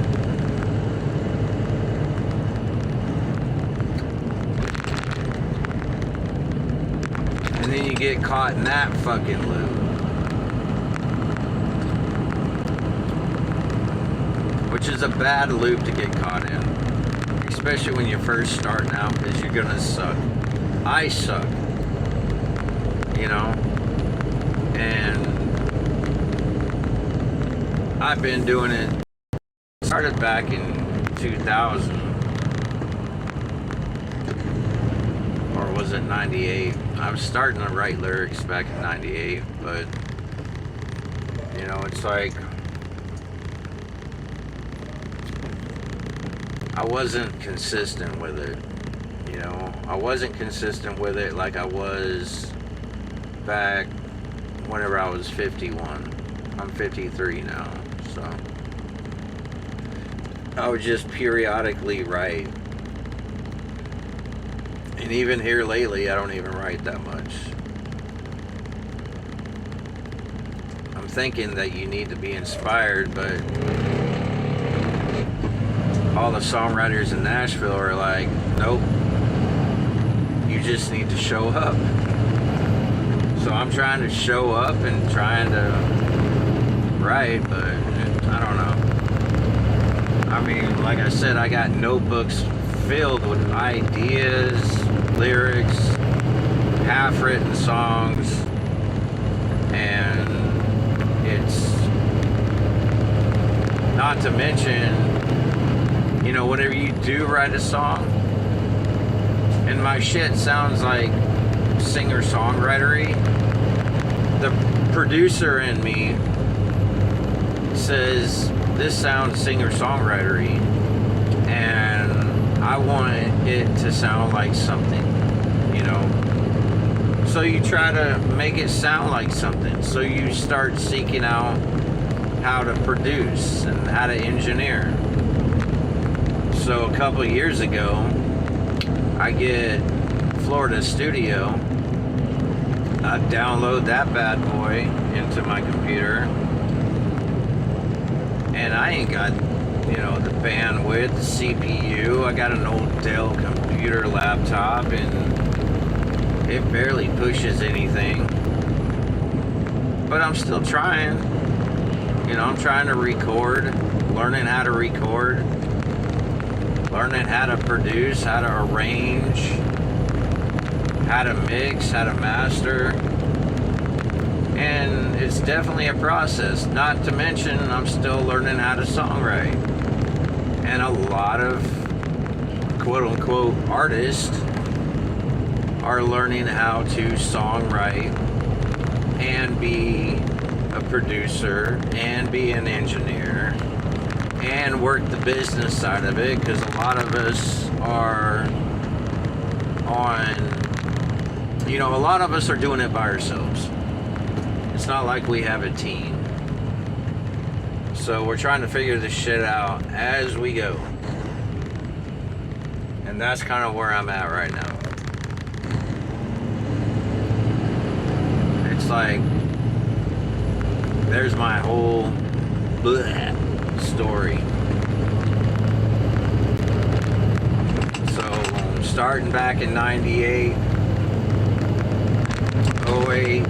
And then you get caught in that fucking loop. Which is a bad loop to get caught in. Especially when you're first starting out, because you're gonna suck. I suck. You know? And I've been doing it, started back in 2000, or was it 98? I was starting to write lyrics back in 98, but, you know, it's like, I wasn't consistent with it. You know, I wasn't consistent with it like I was back whenever I was 51. I'm 53 now, so I would just periodically write. And even here lately, I don't even write that much. I'm thinking that you need to be inspired, but all the songwriters in Nashville are like, nope, you just need to show up. So I'm trying to show up and trying to write, but I don't know. I mean, like I said, I got notebooks filled with ideas, lyrics, half-written songs, and it's not to mention, you know, whenever you do write a song, and my shit sounds like singer-songwritery, the producer in me says this sounds singer-songwritery, and I want it to sound like something, you know. So you try to make it sound like something. So you start seeking out how to produce and how to engineer. So a couple years ago, I get Florida Studio. I download that bad boy into my computer, and I ain't got, you know, the bandwidth, the CPU. I got an old Dell computer laptop, and it barely pushes anything. But I'm still trying. You know, I'm trying to record, learning how to record, learning how to produce, how to arrange, how to mix, how to master. And it's definitely a process. Not to mention, I'm still learning how to songwrite. And a lot of quote-unquote artists are learning how to songwrite and be a producer and be an engineer and work the business side of it, because a lot of us are on, you know, a lot of us are doing it by ourselves. It's not like we have a team. So we're trying to figure this shit out as we go. And that's kind of where I'm at right now. It's like, there's my whole story. So starting back in 98, 08,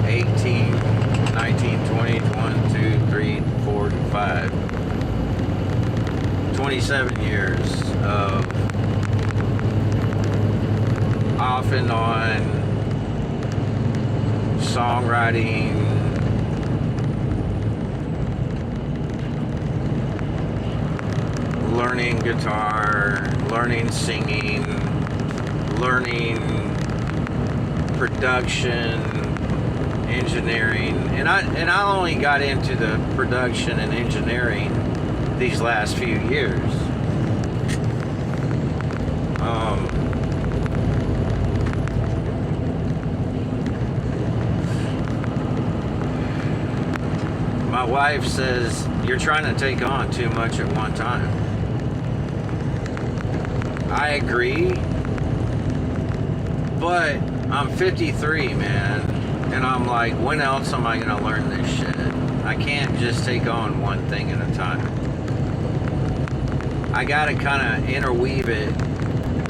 18, 19, 20, 1, 2, 3, 4, 5. 27 years of off and on songwriting, learning guitar, learning singing, learning production, engineering, and I only got into the production and engineering these last few years. My wife says you're trying to take on too much at one time. I agree, but I'm 53, man. And I'm like, when else am I going to learn this shit? I can't just take on one thing at a time. I got to kind of interweave it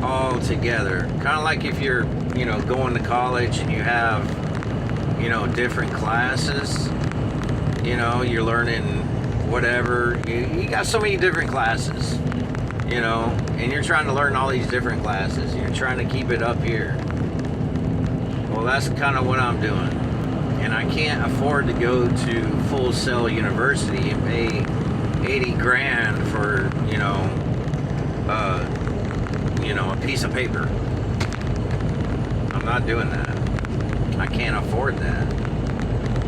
all together. Kind of like if you're, you know, going to college and you have, you know, different classes. You know, you're learning whatever. You got so many different classes, you know, and you're trying to learn all these different classes. You're trying to keep it up here. Well, that's kind of what I'm doing. And I can't afford to go to Full Sail University and pay 80 grand for, you know, a piece of paper. I'm not doing that. I can't afford that.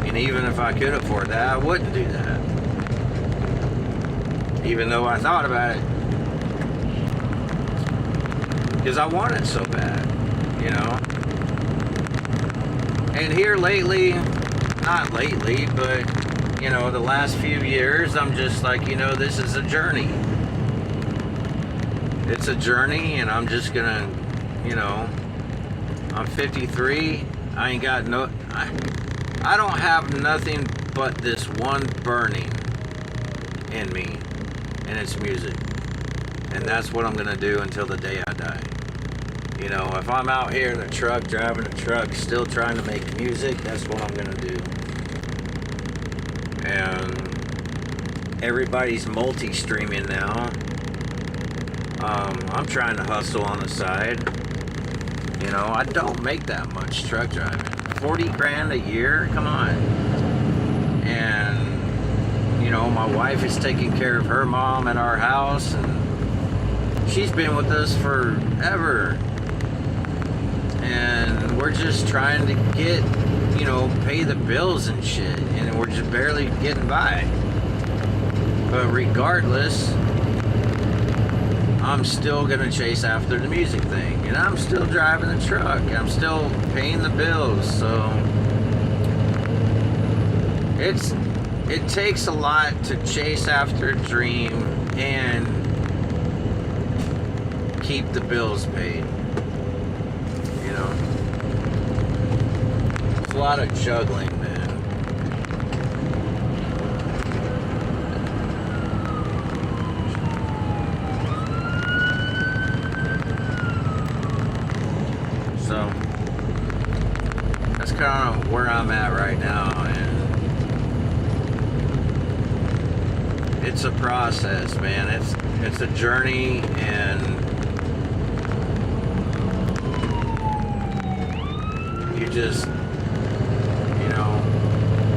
And even if I could afford that, I wouldn't do that. even though I thought about it, because I want it so bad, you know. And here lately, not lately, but you know, the last few years, I'm just like, you know, this is a journey. It's a journey, and I'm just gonna, you know, I'm 53. I ain't got no, I don't have nothing but this one burning in me, and it's music. And that's what I'm gonna do until the day I die. You know, if I'm out here in a truck, driving a truck, still trying to make music, that's what I'm gonna do. And everybody's multi-streaming now. I'm trying to hustle on the side. You know, I don't make that much truck driving. 40 grand a year? Come on. And, you know, my wife is taking care of her mom at our house, and she's been with us forever. And we're just trying to get, you know, pay the bills and shit, and we're just barely getting by. But regardless, I'm still gonna chase after the music thing, and I'm still driving the truck, and I'm still paying the bills. So it takes a lot to chase after a dream and keep the bills paid. You know, it's a lot of juggling, man. So that's kind of where I'm at right now, and it's a process, man. It's a journey, and you just, you know,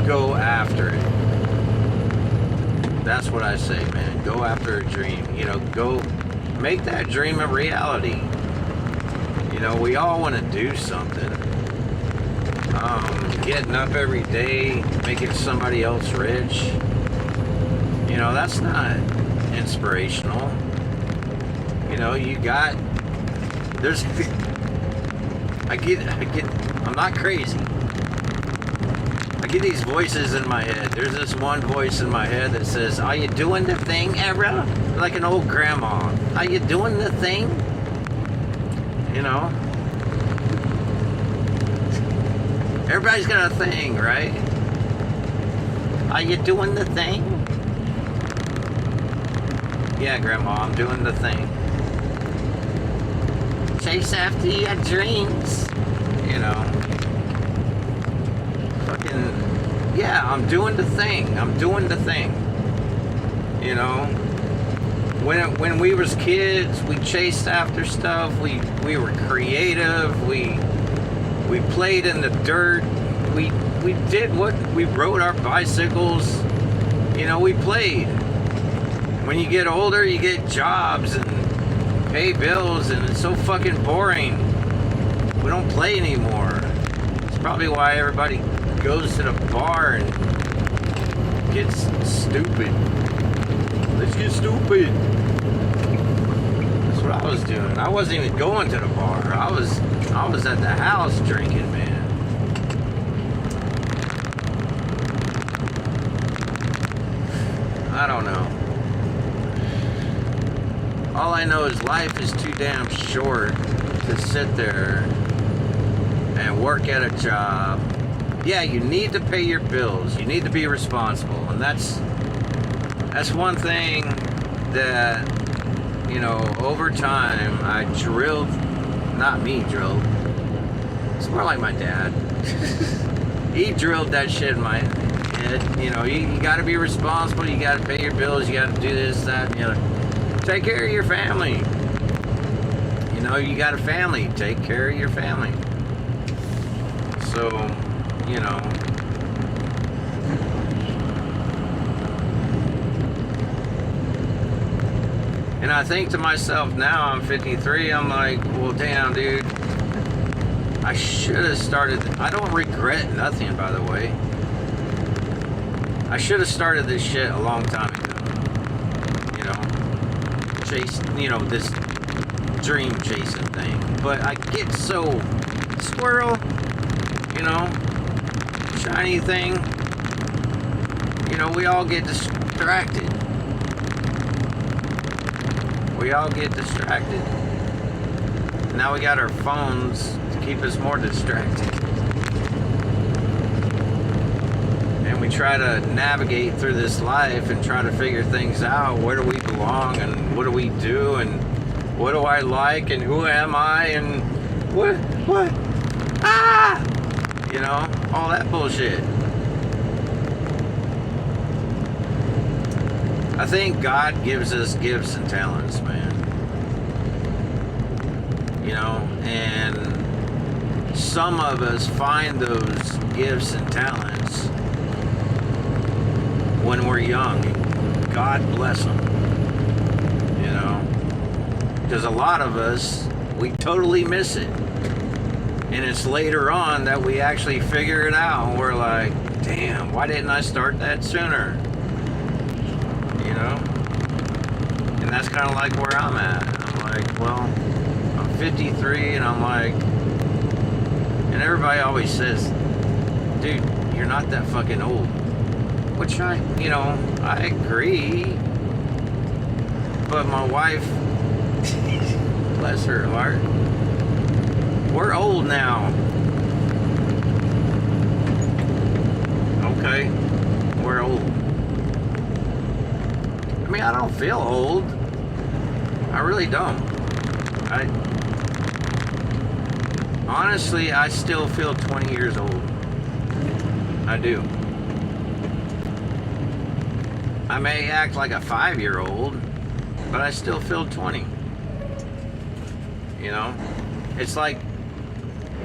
go after it. That's what I say, man. Go after a dream. You know, go make that dream a reality. You know, we all want to do something. Getting up every day, making somebody else rich, you know, that's not inspirational. You know, I'm not crazy. I get these voices in my head. There's this one voice in my head that says, "Are you doing the thing, Era?" Like an old grandma. "Are you doing the thing?" You know? Everybody's got a thing, right? Are you doing the thing? Yeah, Grandma, I'm doing the thing. Chase after your dreams. You know? Fucking, yeah, I'm doing the thing. I'm doing the thing. You know? When we was kids, we chased after stuff. We were creative. We played in the dirt. We did what we rode our bicycles. You know, we played. When you get older, you get jobs and pay bills, and it's so fucking boring. We don't play anymore. It's probably why everybody goes to the bar and gets stupid. Let's get stupid. That's what I was doing. I wasn't even going to the bar. I was at the house drinking, man. I don't know. All I know is life is too damn short to sit there and work at a job. Yeah, you need to pay your bills. You need to be responsible, and that's one thing that, you know, over time I drilled. Not me drilled. It's more like my dad. He drilled that shit in my head. You know, you got to be responsible. You got to pay your bills. You got to do this, that, and the other. Take care of your family. You know, you got a family. Take care of your family. So, you know. And I think to myself now, I'm 53, I'm like, well, damn, dude. I should have started. I don't regret nothing, by the way. I should have started this shit a long time ago. You chase, this dream chasing thing. But I get so squirrel, shiny thing. We all get distracted. Now we got our phones to keep us more distracted. And we try to navigate through this life and try to figure things out. Where do we belong and what do we do and what do I like and who am I and what? All that bullshit. I think God gives us gifts and talents, man. And some of us find those gifts and talents when we're young. God bless them. Because a lot of us, we totally miss it. And it's later on that we actually figure it out. And we're like, damn, why didn't I start that sooner? And that's kind of like where I'm at. I'm like, well, I'm 53 and I'm like, and everybody always says, dude, you're not that fucking old. Which I agree. But my wife, bless her heart, we're old now. Okay, we're old. I mean, I don't feel old. I really don't. Honestly, I still feel 20 years old. I do. I may act like a 5-year-old, but I still feel 20.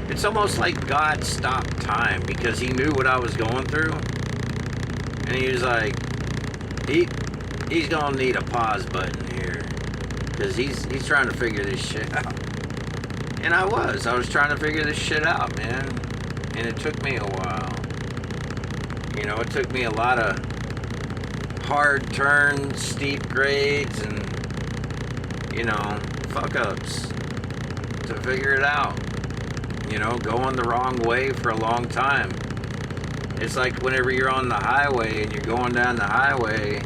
It's almost like God stopped time because he knew what I was going through. And he was like, he's gonna need a pause button here. Because he's trying to figure this shit out. And I was trying to figure this shit out, man. And it took me a while. It took me a lot of hard turns, steep grades, and, fuck ups to figure it out. Going the wrong way for a long time. It's like whenever you're on the highway and you're going down the highway.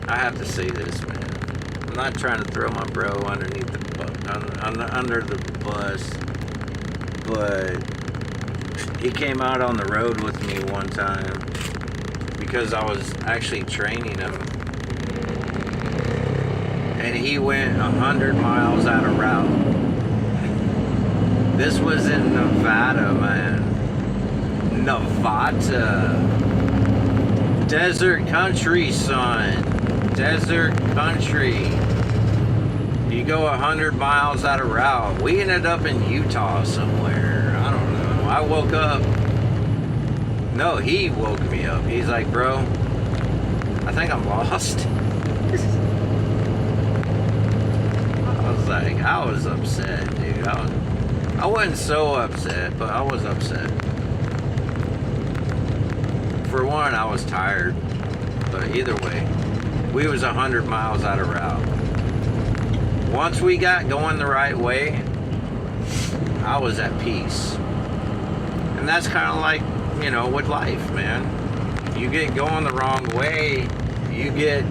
I have to say this, man. I'm not trying to throw my bro underneath under the bus, but he came out on the road with me one time because I was actually training him, and he went 100 miles out of route. This was in Nevada, man. Nevada. Desert country, son. Desert country. You go 100 miles out of route. We ended up in Utah somewhere. I don't know. I woke up. No, he woke me up. He's like, bro, I think I'm lost. I was upset, dude. I wasn't so upset, but I was upset. For one, I was tired, but either way, we was 100 miles out of route. Once we got going the right way, I was at peace. And that's kind of like, with life, man. You get going the wrong way, you get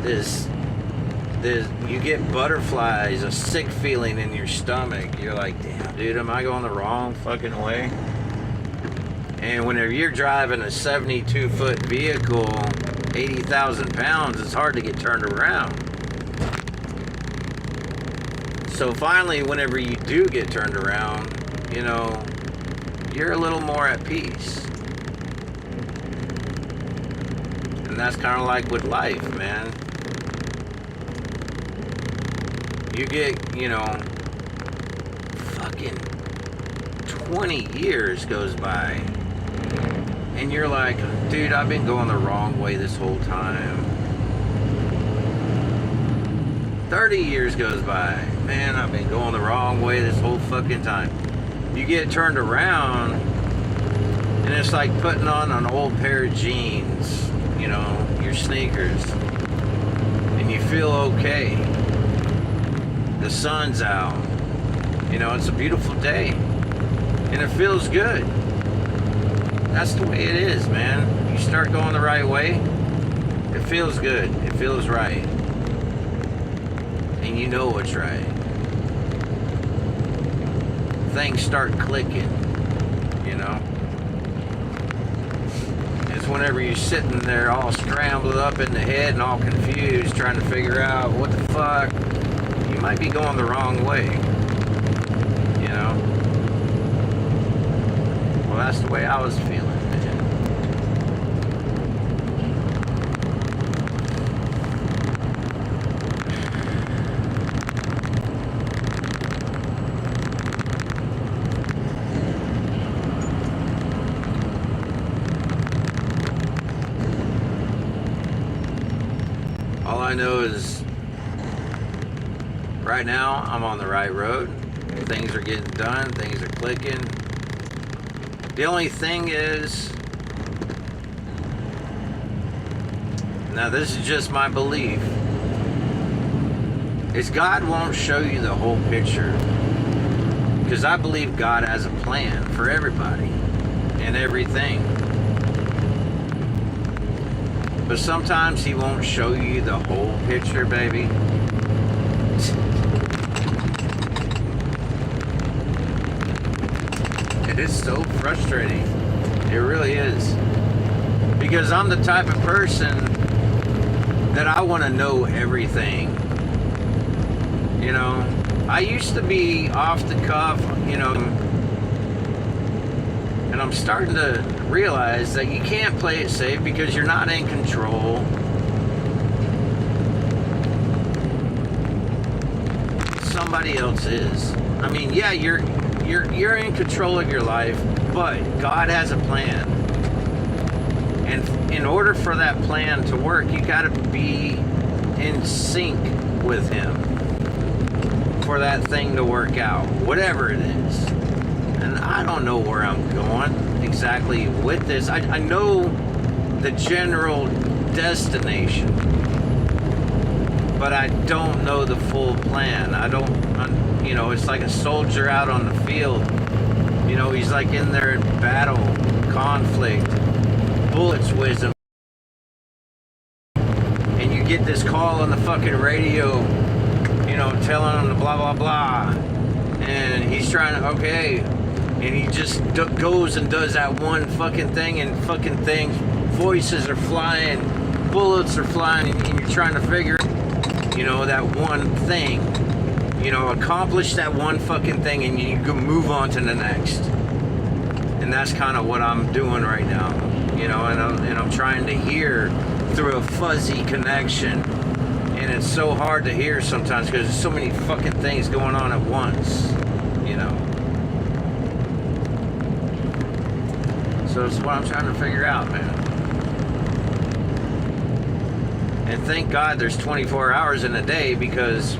you get butterflies, a sick feeling in your stomach. You're like, damn, dude, am I going the wrong fucking way? And whenever you're driving a 72-foot vehicle, 80,000 pounds, it's hard to get turned around. So finally, whenever you do get turned around, you're a little more at peace. And that's kind of like with life, man. You get, fucking 20 years goes by. And you're like, dude, I've been going the wrong way this whole time. 30 years goes by. Man, I've been going the wrong way this whole fucking time. You get turned around, and it's like putting on an old pair of jeans, you know, your sneakers, and you feel okay. The sun's out, you know, it's a beautiful day, and it feels good. That's the way it is, man. You start going the right way, it feels good, it feels right, and you know what's right. Things start clicking, you know. It's whenever you're sitting there all scrambled up in the head and all confused, trying to figure out what the fuck, you might be going the wrong way, you know. Well, that's the way I was feeling, man. All I know is right now I'm on the right road. Things are getting done, things are clicking. The only thing is, now this is just my belief, is God won't show you the whole picture. Because I believe God has a plan for everybody and everything. But sometimes he won't show you the whole picture, baby. It is so frustrating. It really is. Because I'm the type of person that I want to know everything. You know, I used to be off the cuff, you know, and I'm starting to realize that you can't play it safe because you're not in control. Somebody else is. I mean, yeah, you're in control of your life, but God has a plan. And in order for that plan to work, you got to be in sync with him for that thing to work out, whatever it is. And I don't know where I'm going exactly with this. I know the general destination, but I don't know the full plan. You know, it's like a soldier out on the field. You know, he's like in there in battle, conflict, bullets whiz him. And you get this call on the fucking radio, you know, telling him the blah, blah, blah. And he's trying to, okay. And he just goes and does that one fucking thing, and fucking things, voices are flying, bullets are flying, and you're trying to figure, you know, that one thing, you know, accomplish that one fucking thing, and you can move on to the next. And that's kind of what I'm doing right now, you know, and I'm trying to hear through a fuzzy connection, and it's so hard to hear sometimes because there's so many fucking things going on at once, you know. So it's what I'm trying to figure out, man. And thank God there's 24 hours in a day, because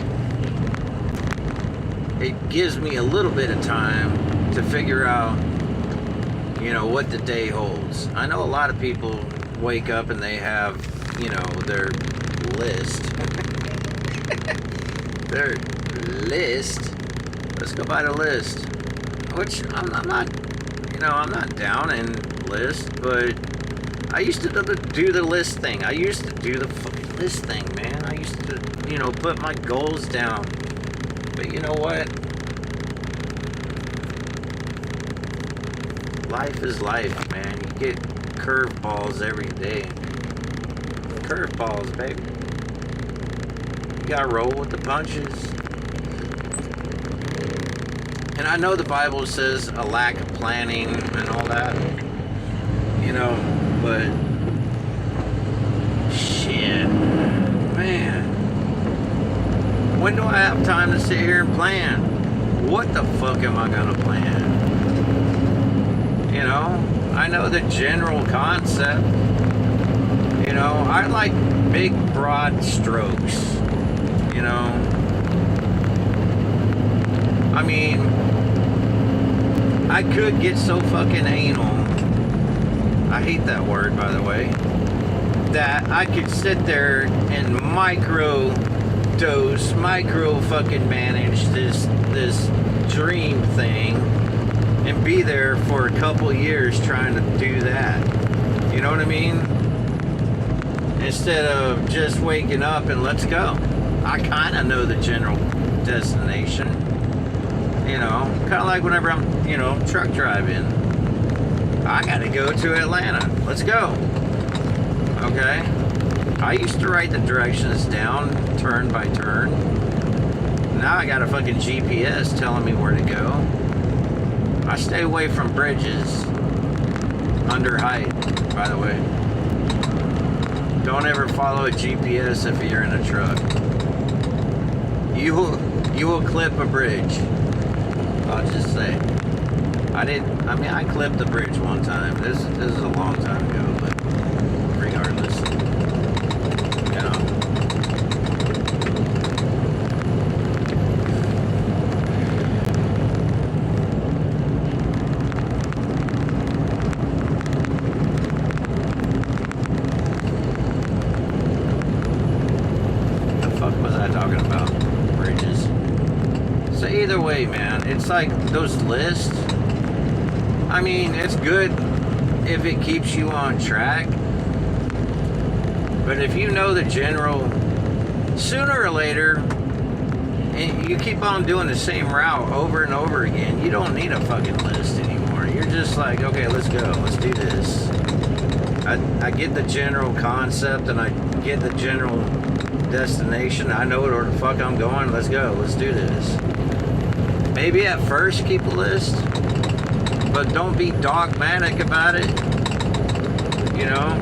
it gives me a little bit of time to figure out, you know, what the day holds. I know a lot of people wake up and they have, you know, their list. Their list. Let's go by the list. Which I'm not, you know, I'm not down in list, but I used to do the list thing. I used to do the fucking list thing, man. I used to, you know, put my goals down. But you know what? Life is life, man. You get curveballs every day. Curveballs, baby. You gotta roll with the punches. And I know the Bible says a lack of planning and all that, you know, but shit, man. When do I have time to sit here and plan? What the fuck am I gonna plan? You know, I know the general concept. You know, I like big, broad strokes. You know, I mean, I could get so fucking anal I hate that word, by the way, that I could sit there and micro dose, micro fucking manage this dream thing and be there for a couple years trying to do that. You know what I mean? Instead of just waking up and let's go. I kind of know the general destination. You know, kind of like whenever I'm, you know, truck driving. I got to go to Atlanta. Let's go. Okay? I used to write the directions down turn by turn. Now I got a fucking GPS telling me where to go. I stay away from bridges. Under height, by the way. Don't ever follow a GPS if you're in a truck. You will clip a bridge. I'll just say. I clipped the bridge one time. This is a long time ago, but regardless. You know. The fuck was I talking about? Bridges. So either way, man, it's like those lists. I mean, it's good if it keeps you on track. But if you know the general, sooner or later, and you keep on doing the same route over and over again, you don't need a fucking list anymore. You're just like, okay, let's go. Let's do this. I get the general concept and I get the general destination. I know where the fuck I'm going. Let's go. Let's do this. Maybe at first keep a list, but don't be dogmatic about it. You know?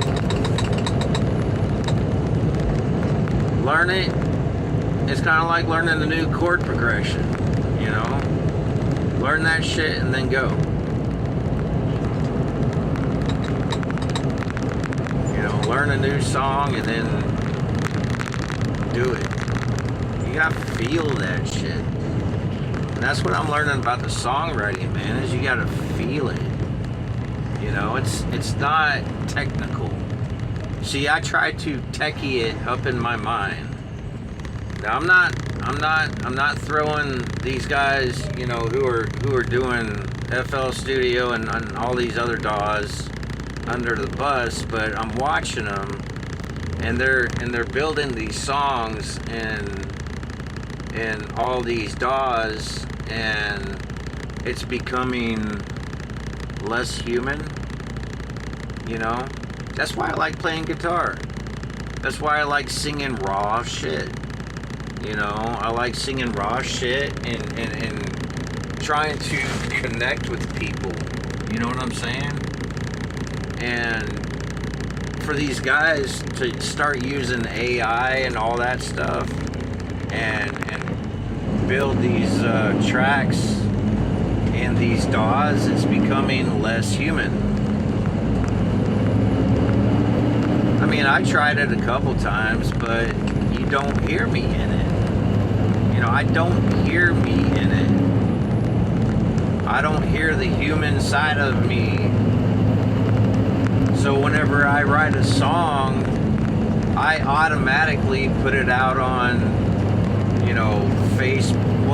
Learn it. It's kind of like learning the new chord progression. You know? Learn that shit and then go. You know, learn a new song and then do it. You gotta feel that shit. And that's what I'm learning about the songwriting, man, is you gotta feel it. You know, it's not technical. See, I try to techie it up in my mind. Now I'm not throwing these guys, you know, who are doing FL Studio and all these other DAWs under the bus, but I'm watching them, and they're building these songs and all these DAWs, and it's becoming less human. You know, that's why I like playing guitar. That's why I like singing raw shit. You know, I like singing raw shit and trying to connect with people. You know what I'm saying? And for these guys to start using AI and all that stuff and build these tracks and these DAWs, it's becoming less human. I mean, I tried it a couple times, but you don't hear me in it. You know, I don't hear me in it. I don't hear the human side of me. So whenever I write a song, I automatically put it out on, you know,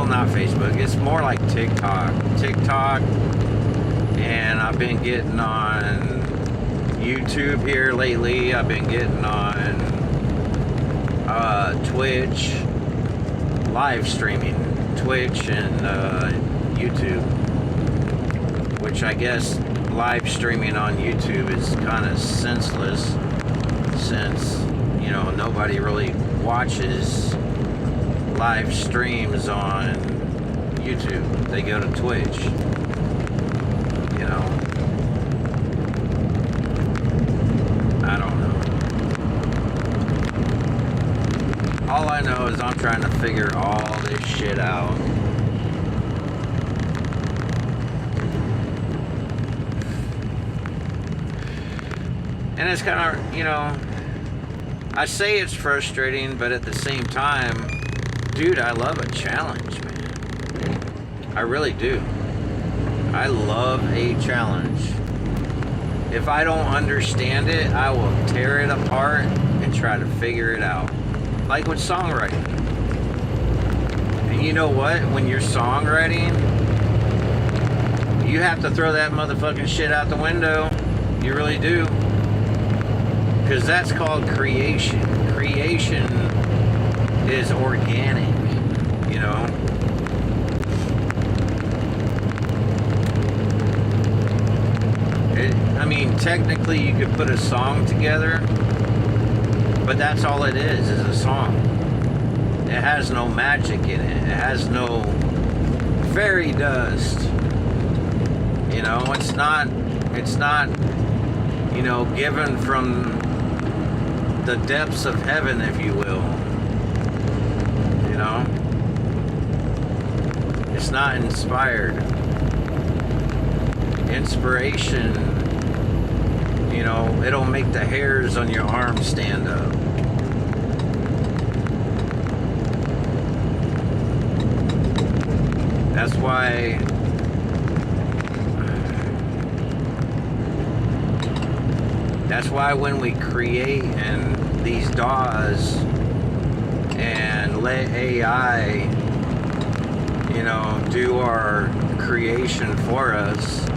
not Facebook. It's more like TikTok, and I've been getting on YouTube here lately. I've been getting on Twitch, live streaming, Twitch and YouTube, which I guess live streaming on YouTube is kind of senseless since, you know, nobody really watches live streams on YouTube. They go to Twitch, you know. I don't know. All I know is I'm trying to figure all this shit out. And it's kind of, you know, I say it's frustrating, but at the same time, dude, I love a challenge, man. I really do. I love a challenge. if I don't understand it, I will tear it apart and try to figure it out. Like with songwriting. And you know what? When you're songwriting, you have to throw that motherfucking shit out the window. You really do. Because that's called creation. Creation is organic, you know? I mean, technically you could put a song together, but that's all it is a song. It has no magic in it. It has no fairy dust. You know, it's not, you know, given from the depths of heaven, if you will. You know? It's not inspired. Inspiration, you know, it'll make the hairs on your arm stand up. That's why when we create and these DAWs and let AI, you know, do our creation for us,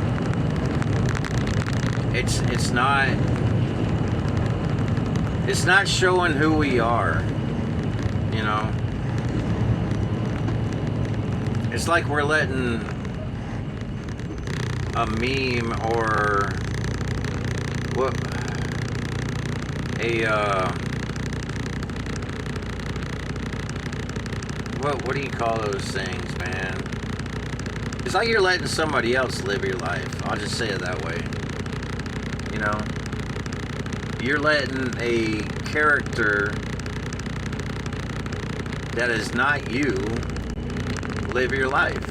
it's not showing who we are, you know. It's like we're letting a meme or what do you call those things, man? It's like you're letting somebody else live your life. I'll just say it that way. You know? You're letting a character that is not you live your life.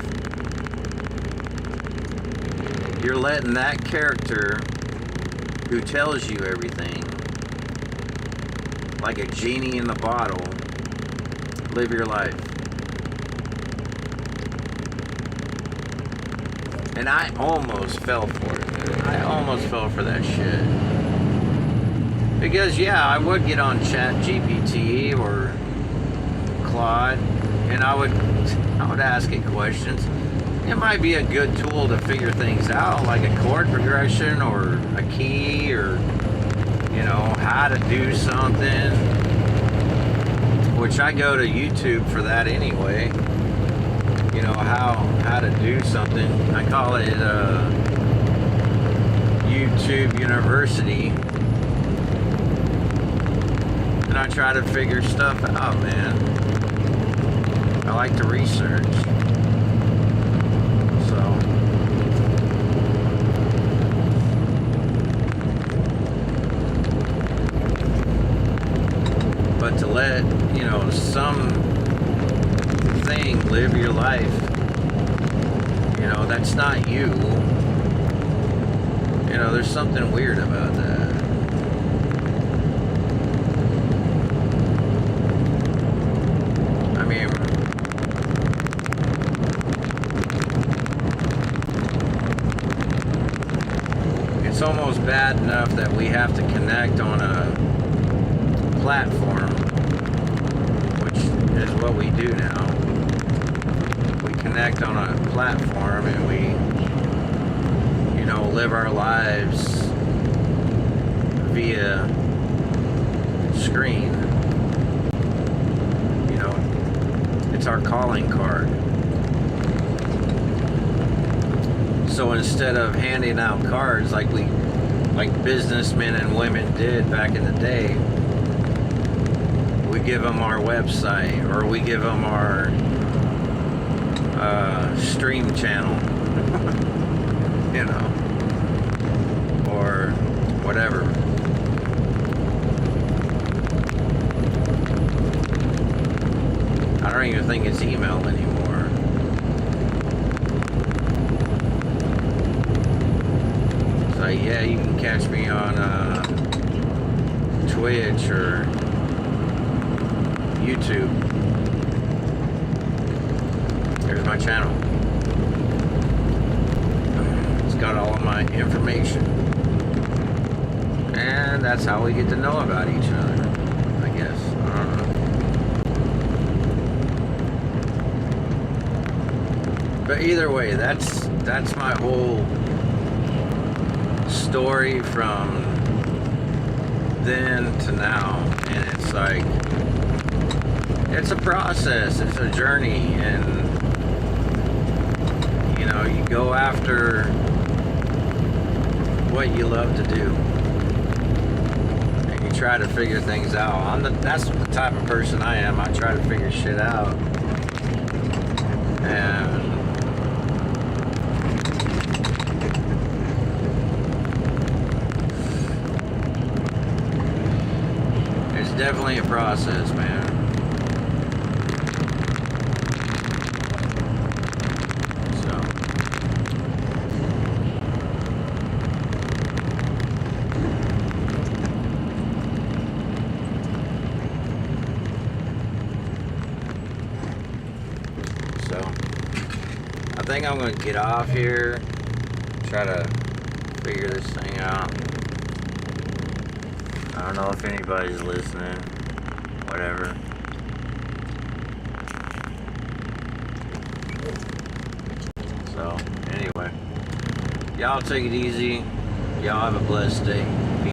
You're letting that character who tells you everything, like a genie in the bottle, live your life. And I almost fell for it, man. I almost fell for that shit. Because, yeah, I would get on ChatGPT or Claude, and I would ask it questions. It might be a good tool to figure things out, like a chord progression or a key, or, you know, how to do something. Which I go to YouTube for that anyway. You know, how to do something. I call it YouTube University. And I try to figure stuff out, man. I like to research. So. But to let, you know, something live your life, you know, that's not you. You know, there's something weird about that. I mean, it's almost bad enough that we have to connect on a platform, which is what we do now. We connect on a platform and we, you know, live our lives via screen. You know, it's our calling card. So instead of handing out cards like businessmen and women did back in the day, we give them our website, or we give them our stream channel, you know, or whatever. I don't even think it's email anymore. So yeah, you can catch me on Twitch or YouTube. Here's my channel. It's got all of my information. that's how we get to know about each other, I guess. I don't know. But either way, that's my whole story from then to now. And it's like, it's a process, it's a journey, and you know, you go after what you love to do, and you try to figure things out. That's the type of person I am. I try to figure shit out, and it's definitely a process, man. So I think I'm gonna get off here, try to figure this thing out. I don't know if anybody's listening, whatever. So anyway, y'all take it easy. Y'all have a blessed day.